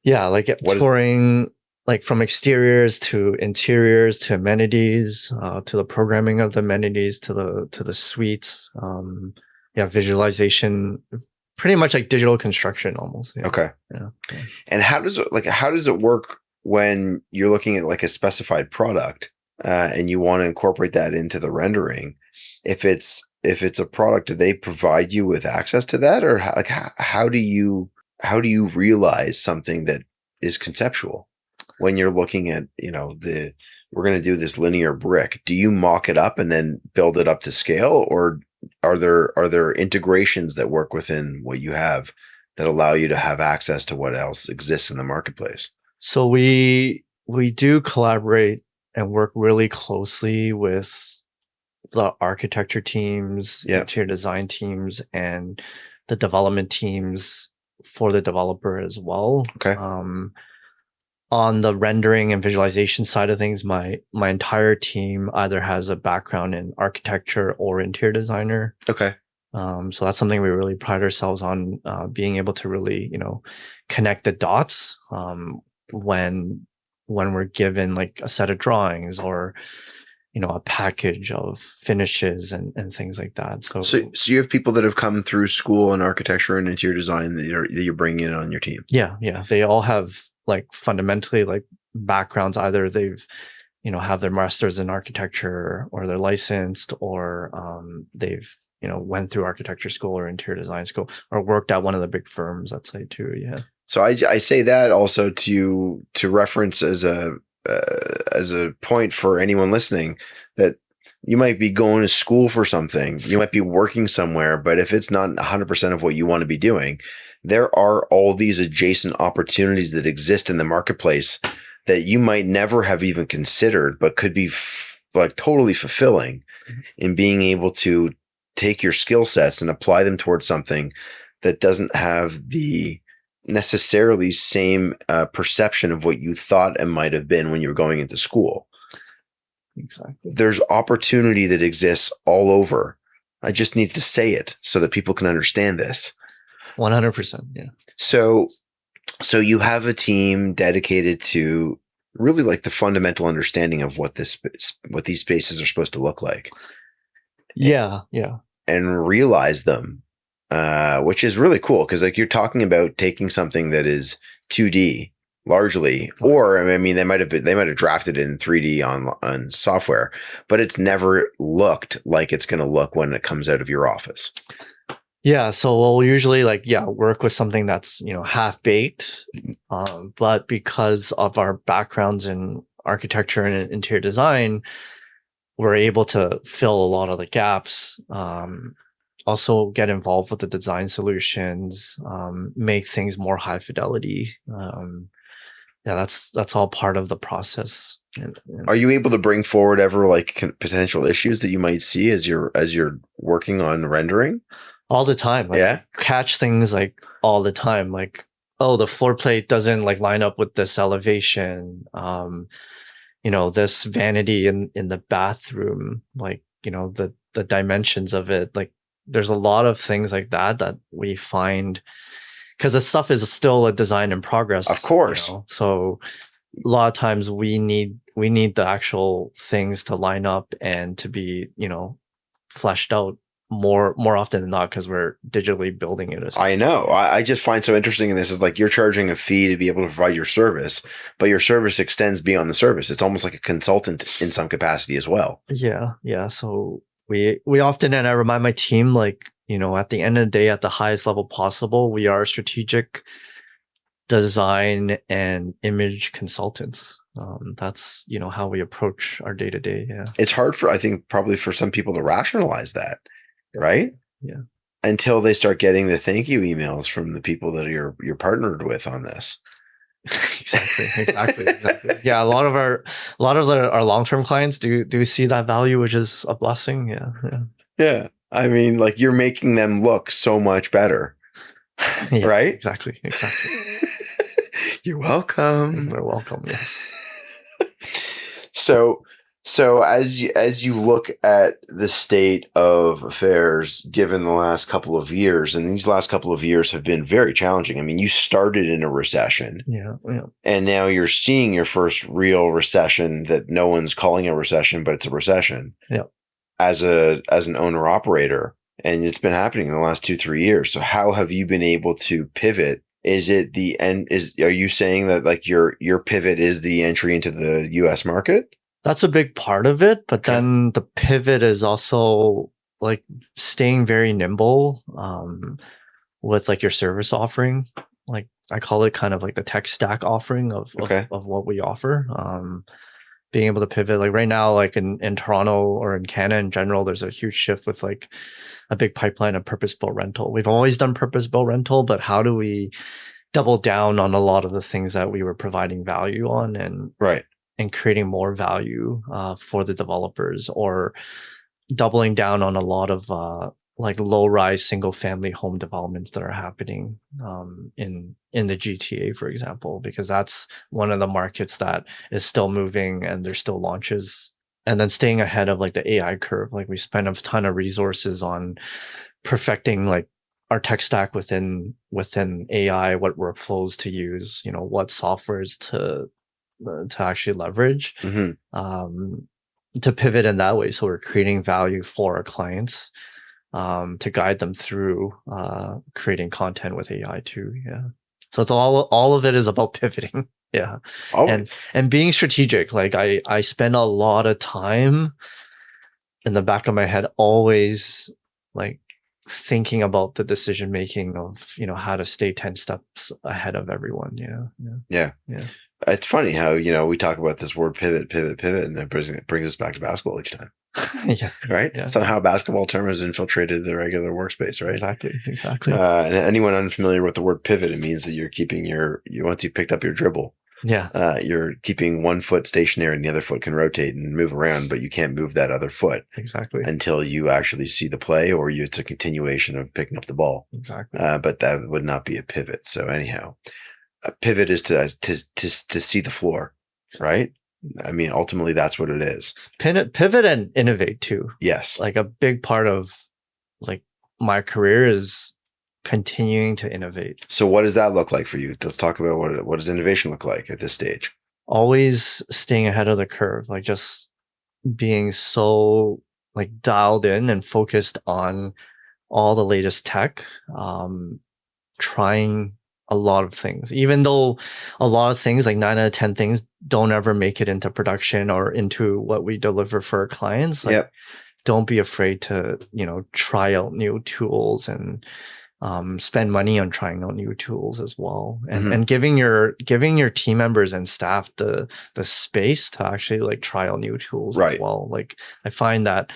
Yeah, like touring like from exteriors to interiors to amenities, to the programming of the amenities to the suites. Visualization. Pretty much like digital construction almost. Yeah. Okay. Yeah. And how does it work when you're looking at like a specified product and you want to incorporate that into the rendering? If it's a product, do they provide you with access to that, or how do you realize something that is conceptual when you're looking at, we're going to do this linear brick? Do you mock it up and then build it up to scale, or are there integrations that work within what you have that allow you to have access to what else exists in the marketplace? So we do collaborate and work really closely with the architecture teams, Yeah. interior design teams, and the development teams for the developer as well. Okay. On the rendering and visualization side of things, my entire team either has a background in architecture or interior designer. Okay. So that's something we really pride ourselves on, being able to really, connect the dots when we're given like a set of drawings or a package of finishes and things like that. So you have people that have come through school in architecture and interior design that you're bringing in on your team. yeah, they all have like fundamentally like backgrounds. Either they've have their masters in architecture, or they're licensed, or they've went through architecture school or interior design school, or worked at one of the big firms, I'd say too. Yeah. So I say that also to reference as a point for anyone listening, that you might be going to school for something, you might be working somewhere, but if it's not 100% of what you want to be doing, there are all these adjacent opportunities that exist in the marketplace that you might never have even considered, but could be like totally fulfilling in being able to take your skill sets and apply them towards something that doesn't have the necessarily same perception of what you thought it might have been when you were going into school. Exactly. There's opportunity that exists all over. I just need to say it so that people can understand this. 100%. Yeah. So you have a team dedicated to really like the fundamental understanding of what these spaces are supposed to look like. Yeah. And realize them, which is really cool, because like you're talking about taking something that is 2D largely, or I mean they might have drafted it in 3D on software, but it's never looked like it's going to look when it comes out of your office. Yeah, so we'll usually work with something that's half baked, but because of our backgrounds in architecture and interior design, we're able to fill a lot of the gaps. Also get involved with the design solutions, make things more high fidelity. That's all part of the process. Are you able to bring forward ever like potential issues that you might see as you're working on rendering? All the time. Catch things like all the time. Like, oh, the floor plate doesn't like line up with this elevation. This vanity in the bathroom, like, the dimensions of it. Like, there's a lot of things like that we find, because the stuff is still a design in progress. Of course. So a lot of times we need the actual things to line up and to be, fleshed out more often than not, because we're digitally building it. I know. I just find so interesting in this is like you're charging a fee to be able to provide your service, but your service extends beyond the service. It's almost like a consultant in some capacity as well. Yeah. So we often, and I remind my team, like, at the end of the day, at the highest level possible, we are strategic design and image consultants. That's how we approach our day to day. Yeah, it's hard I think probably for some people to rationalize that, right? Yeah, until they start getting the thank you emails from the people that you're partnered with on this. Exactly. Yeah, a lot of our long-term clients do see that value, which is a blessing. Yeah. I mean, like, you're making them look so much better. Yeah, right? Exactly. You're welcome. They're welcome. Yes. So as you look at the state of affairs given the last couple of years, and these last couple of years have been very challenging. I mean, you started in a recession. Yeah. And now you're seeing your first real recession that no one's calling a recession, but it's a recession. Yeah. As an owner operator, and it's been happening in the last 2-3 years. So how have you been able to pivot? Is it the end? Are you saying that like your pivot is the entry into the US market? That's a big part of it, but then the pivot is also like staying very nimble with like your service offering. Like, I call it kind of like the tech stack offering of what we offer. Being able to pivot, like right now, like in Toronto or in Canada in general, there's a huge shift with like a big pipeline of purpose-built rental. We've always done purpose-built rental, but how do we double down on a lot of the things that we were providing value on and creating more value for the developers, or doubling down on a lot of like low-rise single-family home developments that are happening in the GTA, for example, because that's one of the markets that is still moving and there's still launches. And then staying ahead of like the AI curve, like we spend a ton of resources on perfecting like our tech stack within AI, what workflows to use, what softwares to actually leverage. To pivot in that way. So we're creating value for our clients to guide them through creating content with AI too. Yeah. So it's all of it is about pivoting. Yeah. Always. And being strategic. Like I spend a lot of time in the back of my head, always like thinking about the decision making of, how to stay 10 steps ahead of everyone. Yeah. It's funny how, we talk about this word pivot, and it brings us back to basketball each time. Yeah. Right? Yeah. Somehow a basketball term has infiltrated the regular workspace, right? Exactly. And anyone unfamiliar with the word pivot, it means that you're keeping once you picked up your dribble, yeah, you're keeping one foot stationary and the other foot can rotate and move around, but you can't move that other foot exactly until you actually see the play or it's a continuation of picking up the ball. Exactly. But that would not be a pivot. So anyhow, a pivot is to see the floor, right? I mean, ultimately, that's what it is. Pivot and innovate too. Yes. Like a big part of like my career is continuing to innovate. So what does that look like for you? Let's talk about what does innovation look like at this stage? Always staying ahead of the curve, like just being so like dialed in and focused on all the latest tech, trying a lot of things, even though a lot of things, like 9 out of 10 things, don't ever make it into production or into what we deliver for our clients. Like, don't be afraid to, try out new tools and spend money on trying out new tools as well, and giving your team members and staff the space to actually like try out new tools as well. Like I find that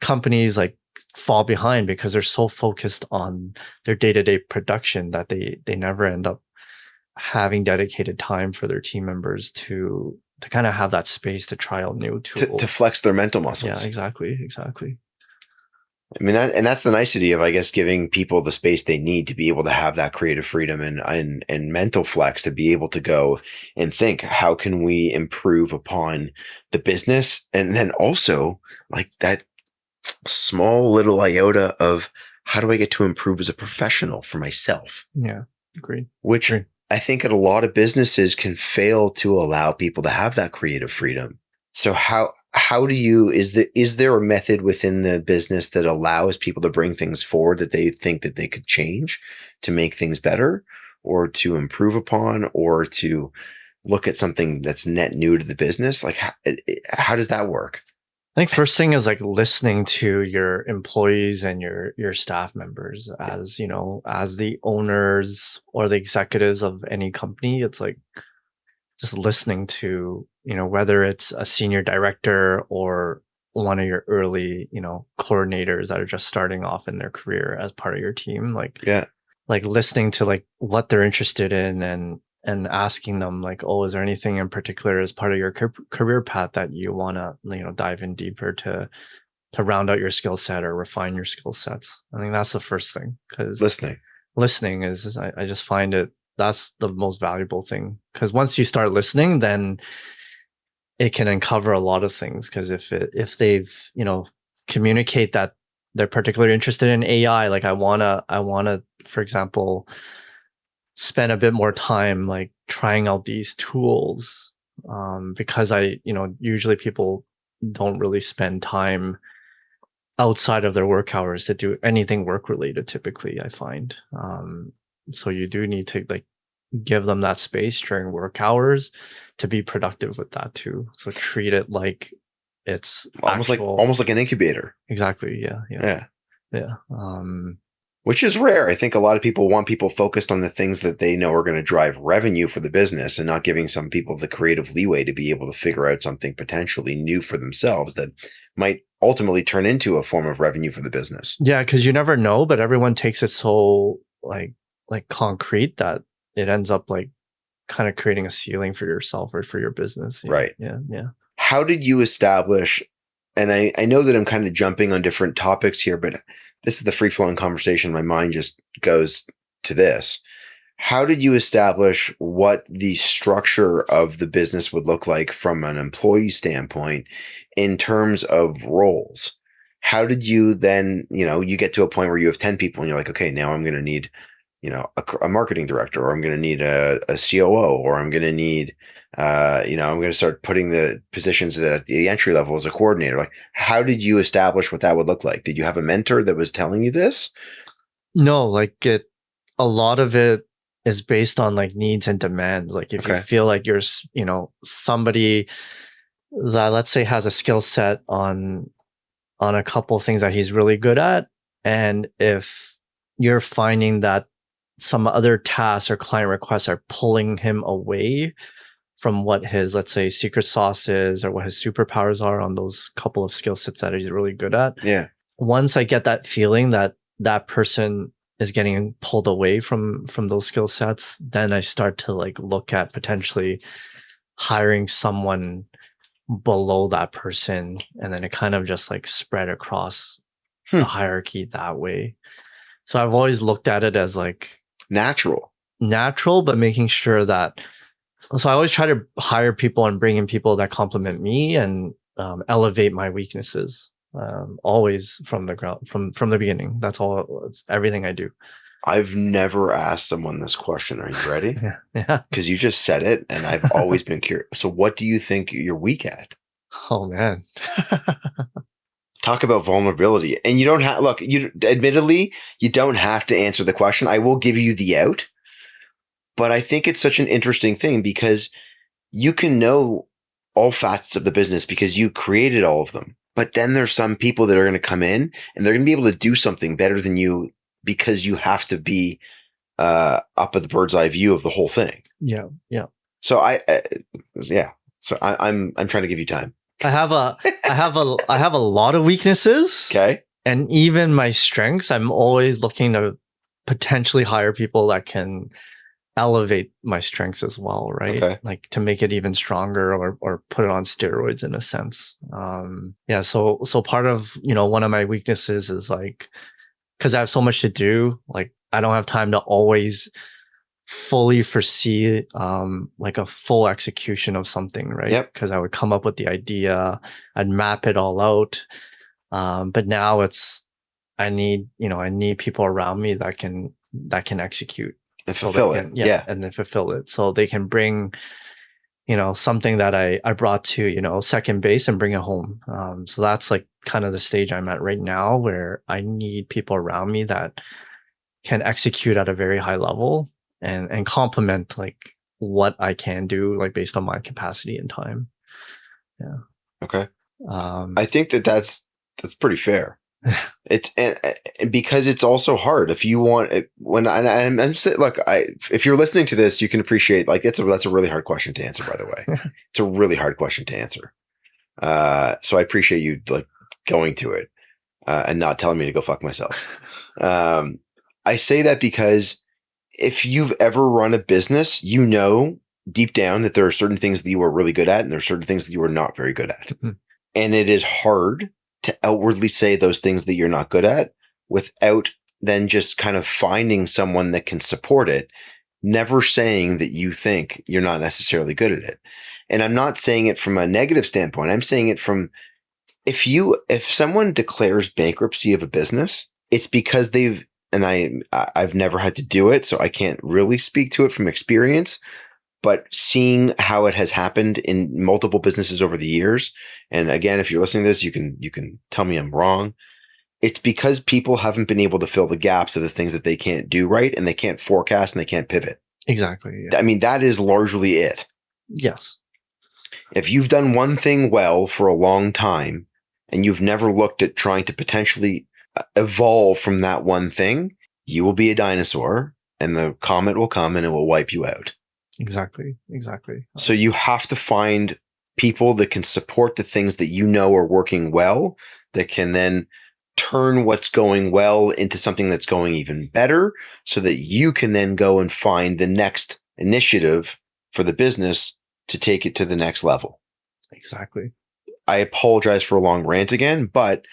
companies like fall behind because they're so focused on their day-to-day production that they never end up having dedicated time for their team members to kind of have that space to try out new tools, to flex their mental muscles. Yeah, exactly. I mean, that's the nicety of, I guess, giving people the space they need to be able to have that creative freedom and mental flex to be able to go and think, how can we improve upon the business? And then also like that small little iota of how do I get to improve as a professional for myself? Yeah, agreed. Which I think at a lot of businesses can fail to allow people to have that creative freedom. So how do you, is there a method within the business that allows people to bring things forward that they think that they could change to make things better or to improve upon or to look at something that's net new to the business? Like how does that work? I think first thing is like listening to your employees and your staff members as, as the owners or the executives of any company. It's like just listening to, whether it's a senior director or one of your early, coordinators that are just starting off in their career as part of your team. Like listening to like what they're interested in and asking them like, oh, is there anything in particular as part of your career path that you want to, dive in deeper to round out your skill set or refine your skill sets? I think that's the first thing, because listening is, I just find that's the most valuable thing, because once you start listening, then it can uncover a lot of things. Because if they've, communicate that they're particularly interested in AI, like I wanna, for example, spend a bit more time like trying out these tools, because usually people don't really spend time outside of their work hours to do anything work related, typically, I find. So you do need to like give them that space during work hours to be productive with that too. So treat it like it's almost like an incubator. Exactly. Yeah. Which is rare. I think a lot of people want people focused on the things that they know are going to drive revenue for the business and not giving some people the creative leeway to be able to figure out something potentially new for themselves that might ultimately turn into a form of revenue for the business. Yeah, because you never know, but everyone takes it so like concrete that it ends up like kind of creating a ceiling for yourself or for your business. Right. Yeah. How did you establish and I know that I'm kind of jumping on different topics here, but this is the free flowing conversation. My mind just goes to this. How did you establish what the structure of the business would look like from an employee standpoint in terms of roles? How did you then, you get to a point where you have 10 people and you're like, okay, now I'm going to need, a marketing director, or I'm going to need a COO, or I'm going to need, I'm going to start putting the positions at the entry level as a coordinator. Like, how did you establish what that would look like? Did you have a mentor that was telling you this? No, like a lot of it is based on like needs and demands. Like if you feel like you're, somebody that, let's say, has a skill set on a couple of things that he's really good at, and if you're finding that some other tasks or client requests are pulling him away from what his, let's say, secret sauce is, or what his superpowers are on those couple of skill sets that he's really good at. Yeah. Once I get that feeling that that person is getting pulled away from those skill sets, then I start to like look at potentially hiring someone below that person, and then it kind of just like spread across the hierarchy that way. So I've always looked at it as like natural, but making sure that, so I always try to hire people and bring in people that complement me and elevate my weaknesses. Always from the ground, from the beginning. That's all. It's everything I do. I've never asked someone this question. Are you ready? Yeah. Because you just said it, and I've always been curious. So, what do you think you're weak at? Oh man. Talk about vulnerability, and you don't have. Look, admittedly, you don't have to answer the question. I will give you the out, but I think it's such an interesting thing because you can know all facets of the business because you created all of them. But then there's some people that are going to come in and they're going to be able to do something better than you because you have to be up at the bird's eye view of the whole thing. Yeah. So So I'm trying to give you time. I have a lot of weaknesses. Okay. And even my strengths, I'm always looking to potentially hire people that can elevate my strengths as well, right? Okay. Like to make it even stronger, or put it on steroids in a sense. So part of, one of my weaknesses is like, because I have so much to do, like I don't have time to always fully foresee like a full execution of something, right? Yep. Because I would come up with the idea, I'd map it all out. But now I need people around me that can execute and fulfill it. And then fulfill it. So they can bring, something that I brought to, second base and bring it home. So that's like kind of the stage I'm at right now, where I need people around me that can execute at a very high level and complement like what I can do, like based on my capacity and time. Yeah. Okay. I think that's pretty fair. It's and because it's also hard. If you want, I'm saying, look, if you're listening to this, you can appreciate like that's a really hard question to answer. By the way, it's a really hard question to answer. So I appreciate you like going to it and not telling me to go fuck myself. I say that because if you've ever run a business, deep down that there are certain things that you are really good at, and there are certain things that you are not very good at, and it is hard to outwardly say those things that you're not good at without then just kind of finding someone that can support it, never saying that you think you're not necessarily good at it. And I'm not saying it from a negative standpoint. I'm saying it from if someone declares bankruptcy of a business, it's because I've never had to do it, so I can't really speak to it from experience. But seeing how it has happened in multiple businesses over the years, and again, if you're listening to this, you can tell me I'm wrong. It's because people haven't been able to fill the gaps of the things that they can't do right, and they can't forecast, and they can't pivot. Exactly. Yeah. I mean, that is largely it. Yes. If you've done one thing well for a long time, and you've never looked at trying to potentially evolve from that one thing, you will be a dinosaur, and the comet will come and it will wipe you out. Exactly. So you have to find people that can support the things that are working well, that can then turn what's going well into something that's going even better, so that you can then go and find the next initiative for the business to take it to the next level. Exactly. I apologize for a long rant again, but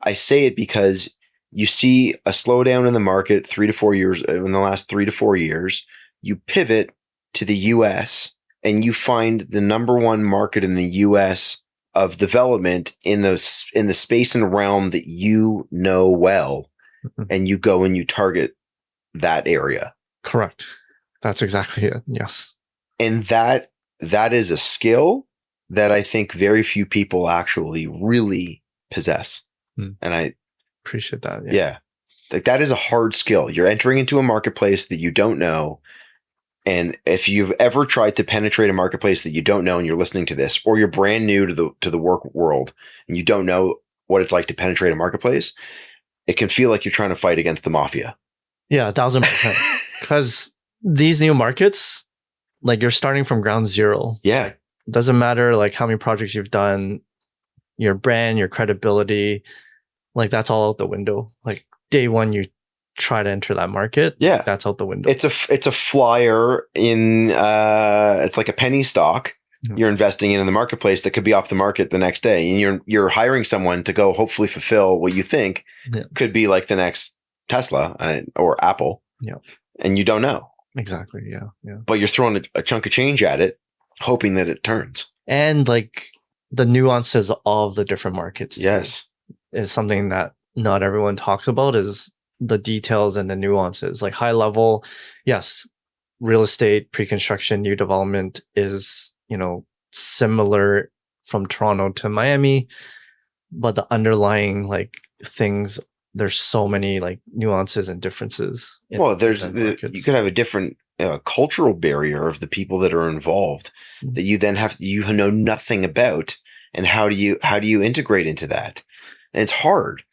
I say it because you see a slowdown in the market 3 to 4 years in the last 3 to 4 years. You pivot to the US and you find the number one market in the US of development in the space and realm that you know well, and you go and you target that area. Correct. That's exactly it. Yes. And that is a skill that I think very few people actually really possess. And I appreciate that. Yeah. Like that is a hard skill. You're entering into a marketplace that you don't know. And if you've ever tried to penetrate a marketplace that you don't know and you're listening to this, or you're brand new to the work world and you don't know what it's like to penetrate a marketplace, it can feel like you're trying to fight against the mafia. Yeah, 1,000%. Because these new markets, like you're starting from ground zero. Yeah. It doesn't matter like how many projects you've done, your brand, your credibility, like that's all out the window. Like day one, you try to enter that market. Yeah. That's out the window. It's a flyer in, it's like a penny stock you're investing in the marketplace that could be off the market the next day. And you're hiring someone to go hopefully fulfill what you think could be like the next Tesla or Apple. Yeah. And you don't know. Exactly. Yeah. Yeah. But you're throwing a chunk of change at it, hoping that it turns. And like the nuances of the different markets. Yes. Is something that not everyone talks about, is the details and the nuances. Like high level, yes, real estate, pre-construction, new development is, similar from Toronto to Miami, but the underlying like things, there's so many like nuances and differences. Well, you could have a different cultural barrier of the people that are involved that you then you know nothing about, and how do you integrate into that? And it's hard.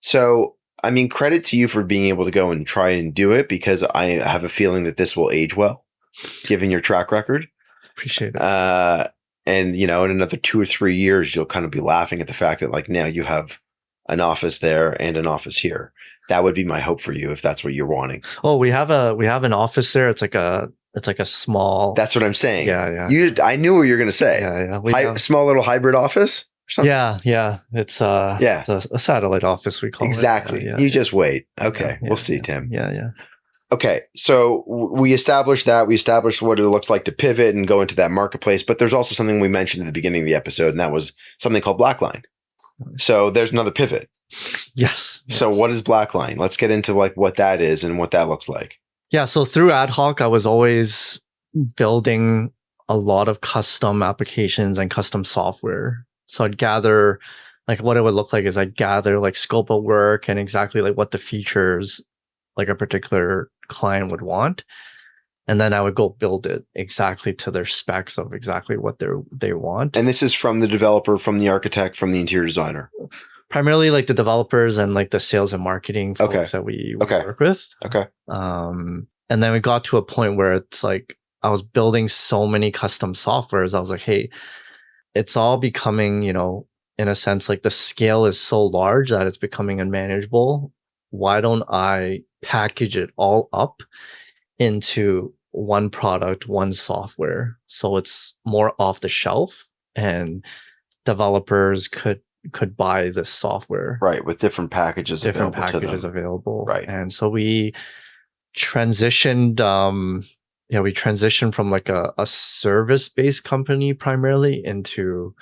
So, I mean, credit to you for being able to go and try and do it, because I have a feeling that this will age well, given your track record. Appreciate it. And, in another 2 or 3 years, you'll kind of be laughing at the fact that like now you have an office there and an office here. That would be my hope for you if that's what you're wanting. Oh, we have an office there. It's like a small. That's what I'm saying. Yeah, yeah. I knew what you were going to say. Yeah. Small little hybrid office. Yeah. It's a satellite office, we call it. Exactly. You just wait. Okay. We'll see, Tim. Yeah. Okay. So we established that. We established what it looks like to pivot and go into that marketplace. But there's also something we mentioned at the beginning of the episode, and that was something called Blackline. So there's another pivot. Yes. So what is Blackline? Let's get into like what that is and what that looks like. Yeah. So through AdHoc, I was always building a lot of custom applications and custom software. So I'd gather, like what it would look like is I'd gather like scope of work and exactly like what the features like a particular client would want. And then I would go build it exactly to their specs of exactly what they want. And this is from the developer, from the architect, from the interior designer? Primarily like the developers and like the sales and marketing folks that we work with. Okay. And then we got to a point where it's like I was building so many custom softwares. I was like, hey, it's all becoming, in a sense, like the scale is so large that it's becoming unmanageable. Why don't I package it all up into one product, one software, so it's more off the shelf and developers could buy this software, right, with different packages available, right? And so we transitioned from like a service-based company primarily into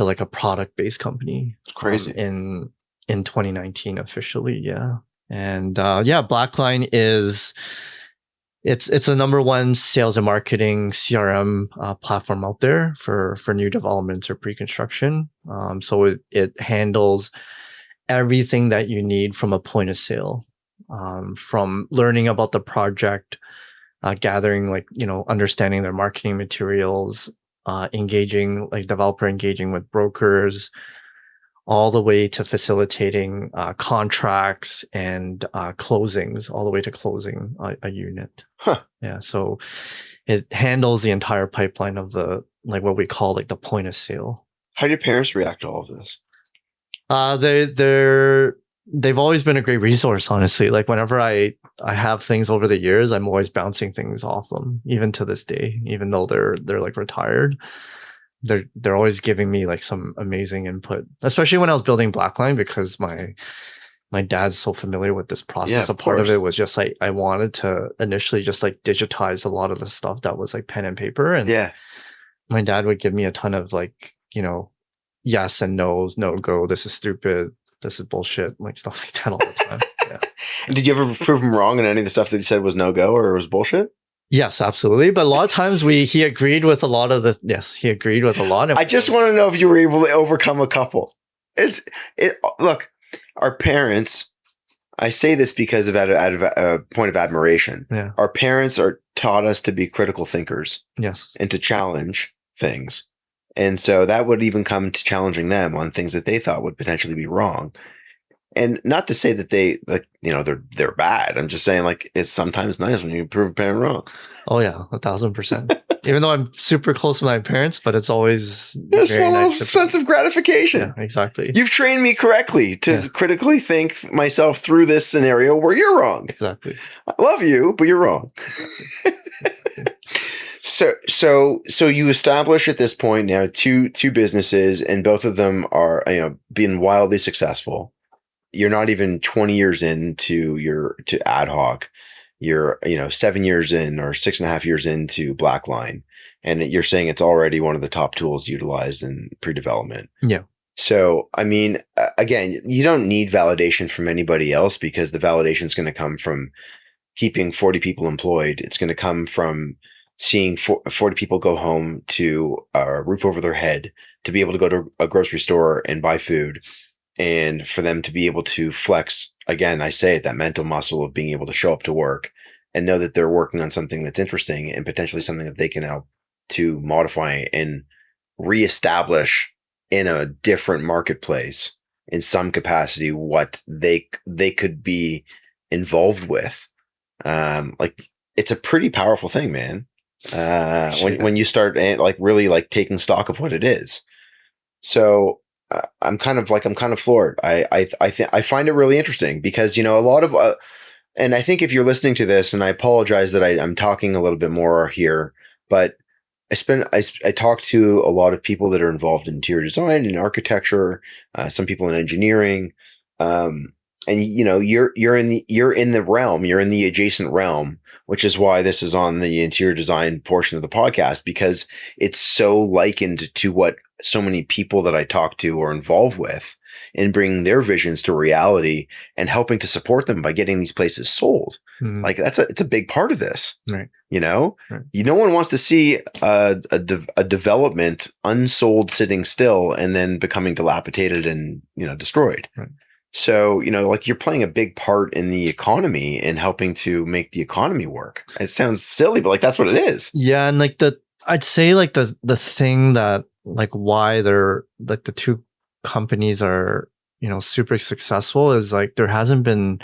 like a product-based company. Crazy. In 2019 officially, yeah. And Blackline is it's the number one sales and marketing CRM platform out there for new developments or pre-construction. So it handles everything that you need from a point of sale, from learning about the project, gathering understanding their marketing materials, engaging with brokers, all the way to facilitating contracts and closings, all the way to closing a unit. Huh. Yeah. So it handles the entire pipeline of the what we call the point of sale. How do your parents react to all of this? They've always been a great resource, honestly. Like whenever I have things over the years, I'm always bouncing things off them, even to this day, even though they're retired. they're always giving me like some amazing input, especially when I was building Blackline, because my dad's so familiar with this process. Yeah, A part of course. it was just like I wanted to initially just like digitize a lot of the stuff that was like pen and paper, and Yeah. my dad would give me a ton of like, yes and no's, no go, this is stupid, this is bullshit, like stuff like that all the time. Yeah. Did you ever prove him wrong in any of the stuff that he said was no go or was bullshit? Yes, absolutely. But a lot of times he agreed with a lot of the, yes, he agreed with a lot of. I just want to know if you were able to overcome a couple. Look, our parents, I say this because of a point of admiration. Yeah. Our parents are taught us to be critical thinkers. Yes. And to challenge things. And so that would even come to challenging them on things that they thought would potentially be wrong. And not to say that they they're bad. I'm just saying like it's sometimes nice when you prove a parent wrong. Oh yeah, 1,000%. Even though I'm super close with my parents, but it's always a small little sense of gratification. Yeah, exactly. You've trained me correctly to critically think myself through this scenario where you're wrong. Exactly. I love you, but you're wrong. So you establish at this point now two businesses, and both of them are being wildly successful. You're not even 20 years into to AdHoc. You're 7 years in or 6.5 years into Blackline, and you're saying it's already one of the top tools utilized in pre-development. Yeah. So I mean, again, you don't need validation from anybody else, because the validation is going to come from keeping 40 people employed. It's going to come from seeing 40 people go home to a roof over their head, to be able to go to a grocery store and buy food, and for them to be able to flex, again, I say it, that mental muscle of being able to show up to work and know that they're working on something that's interesting and potentially something that they can help to modify and reestablish in a different marketplace in some capacity what they could be involved with. Like it's a pretty powerful thing, man. When you start like really like taking stock of what it is. So I'm kind of floored. I find it really interesting because, a lot of, and I think if you're listening to this, and I apologize that I'm talking a little bit more here, but I talk to a lot of people that are involved in interior design and architecture, some people in engineering, and you're in the realm, you're in the adjacent realm, which is why this is on the interior design portion of the podcast, because it's so likened to what so many people that I talk to are involved with in bringing their visions to reality and helping to support them by getting these places sold. Mm-hmm. Like it's a big part of this, right? No one wants to see a development unsold sitting still and then becoming dilapidated and, destroyed. Right. So, like you're playing a big part in the economy and helping to make the economy work. It sounds silly, but like that's what it is. Yeah. And like I'd say like the thing that like why they're like the two companies are, super successful is like there hasn't been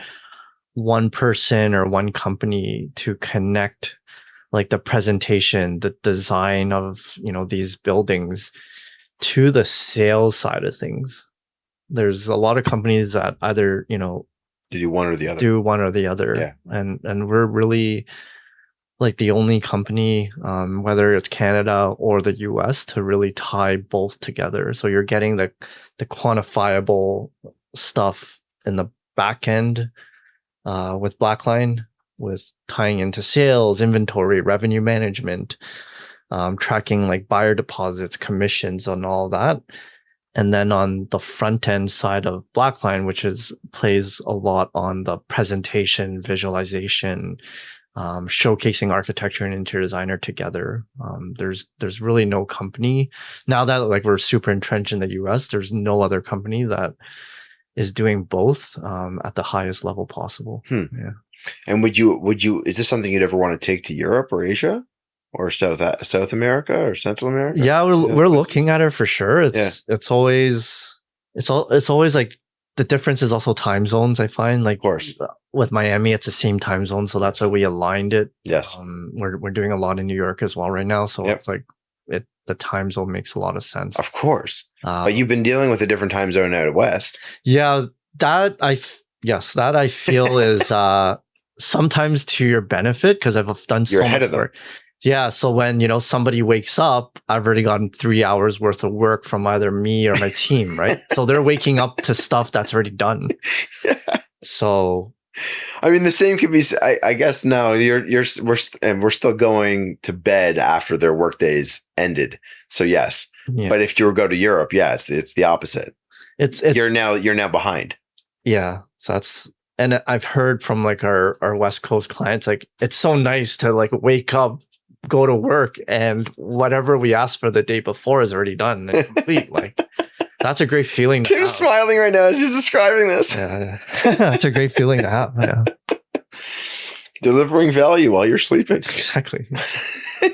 one person or one company to connect like the presentation, the design of, these buildings to the sales side of things. There's a lot of companies that either, do one or the other. Yeah. And we're really like the only company, whether it's Canada or the US, to really tie both together. So you're getting the quantifiable stuff in the back end with Blackline, with tying into sales, inventory, revenue management, tracking like buyer deposits, commissions, and all that. And then on the front end side of Blackline, which plays a lot on the presentation, visualization, showcasing architecture and interior designer together. There's really no company now that like we're super entrenched in the US. There's no other company that is doing both at the highest level possible. Yeah. And would you? Is this something you'd ever want to take to Europe or Asia or South America or Central America? Yeah, we're looking at it for sure. It's always like the difference is also time zones. I find like, of course, with Miami, it's the same time zone, so that's why we aligned it. Yes, we're doing a lot in New York as well right now, so it's like the time zone makes a lot of sense. Of course, but you've been dealing with a different time zone out west. Yeah, that I feel is sometimes to your benefit because I've done so much work. Yeah. So when, somebody wakes up, I've already gotten 3 hours worth of work from either me or my team, right? So they're waking up to stuff that's already done. Yeah. So, I mean, the same could be. I guess no. We're still going to bed after their work days ended. So yes, yeah. but if you go to Europe, yeah, it's the opposite. You're now behind. Yeah. So and I've heard from like our West Coast clients, like it's so nice to like wake up, go to work, and whatever we asked for the day before is already done and complete. Like that's a great feeling. Tim's smiling right now as he's describing this. Yeah. That's a great feeling to have. Yeah. Delivering value while you're sleeping. Exactly.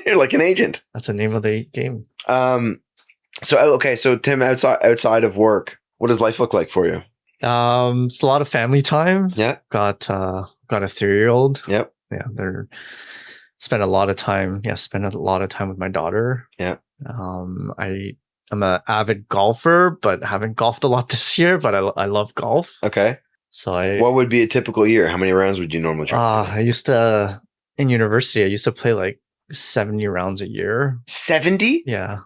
You're like an agent. That's the name of the game. So Tim, outside of work, what does life look like for you? It's a lot of family time. Yeah. Got a 3-year-old. Yep. Yeah. Spend a lot of time with my daughter. Yeah. I'm an avid golfer, but haven't golfed a lot this year, but I love golf. Okay. So what would be a typical year? How many rounds would you normally try? In university, I used to play like 70 rounds a year. 70? Yeah.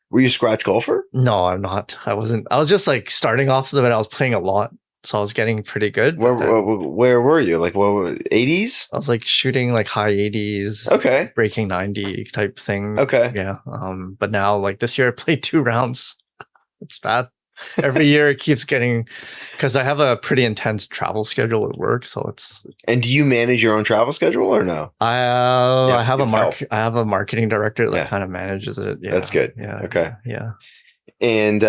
Were you a scratch golfer? No, I'm not. I wasn't. I was just like starting off, but I was playing a lot. So I was getting pretty good. Where were you? Like, what, 80s? I was like shooting like high 80s. Okay. Breaking 90 type thing. Okay. Yeah. But now, like this year, I played 2 rounds. It's bad. Every year it keeps getting, because I have a pretty intense travel schedule at work. So it's. And do you manage your own travel schedule or no? I have a marketing director that kind of manages it. Yeah. That's good. Yeah. Okay. Yeah. And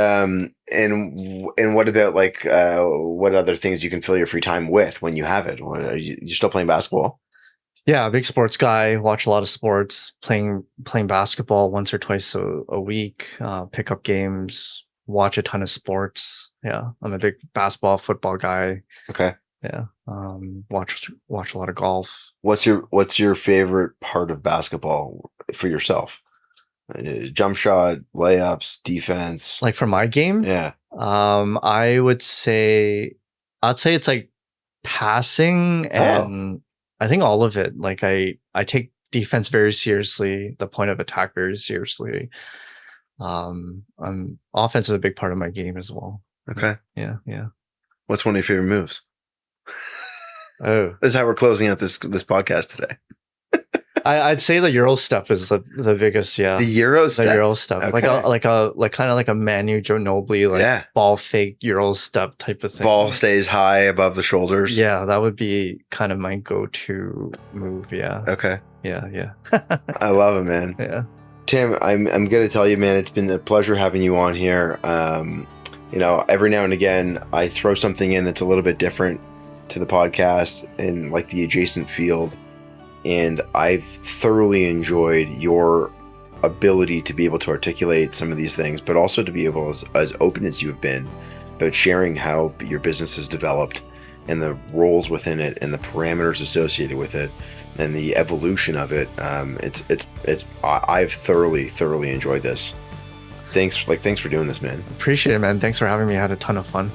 what about like what other things you can fill your free time with when you have it? Are you still playing basketball? Yeah, big sports guy. Watch a lot of sports. Playing basketball once or twice a week. Pick up games. Watch a ton of sports. Yeah, I'm a big basketball, football guy. Okay. Yeah. Watch a lot of golf. What's your favorite part of basketball for yourself? Jump shot, layups, defense. Like for my game? Yeah. I'd say it's like passing and I think all of it. Like I take defense very seriously, the point of attack very seriously. Offense is a big part of my game as well. Okay. Yeah. Yeah. What's one of your favorite moves? Oh, this is how we're closing out this podcast today. I'd say the Euro step is the biggest. Yeah, the Euro step. The Euro step, okay. like kind of like a Manu Ginobili, ball fake Euro step type of thing. Ball stays high above the shoulders. Yeah, that would be kind of my go-to move. Yeah. Okay. Yeah. Yeah. I love it, man. Yeah. Tim, I'm gonna tell you, man, it's been a pleasure having you on here. Every now and again, I throw something in that's a little bit different to the podcast in like the adjacent field. And I've thoroughly enjoyed your ability to be able to articulate some of these things, but also to be able, as open as you've been, about sharing how your business has developed and the roles within it and the parameters associated with it and the evolution of it. I've thoroughly enjoyed this. Thanks for doing this, man. Appreciate it, man. Thanks for having me. I had a ton of fun.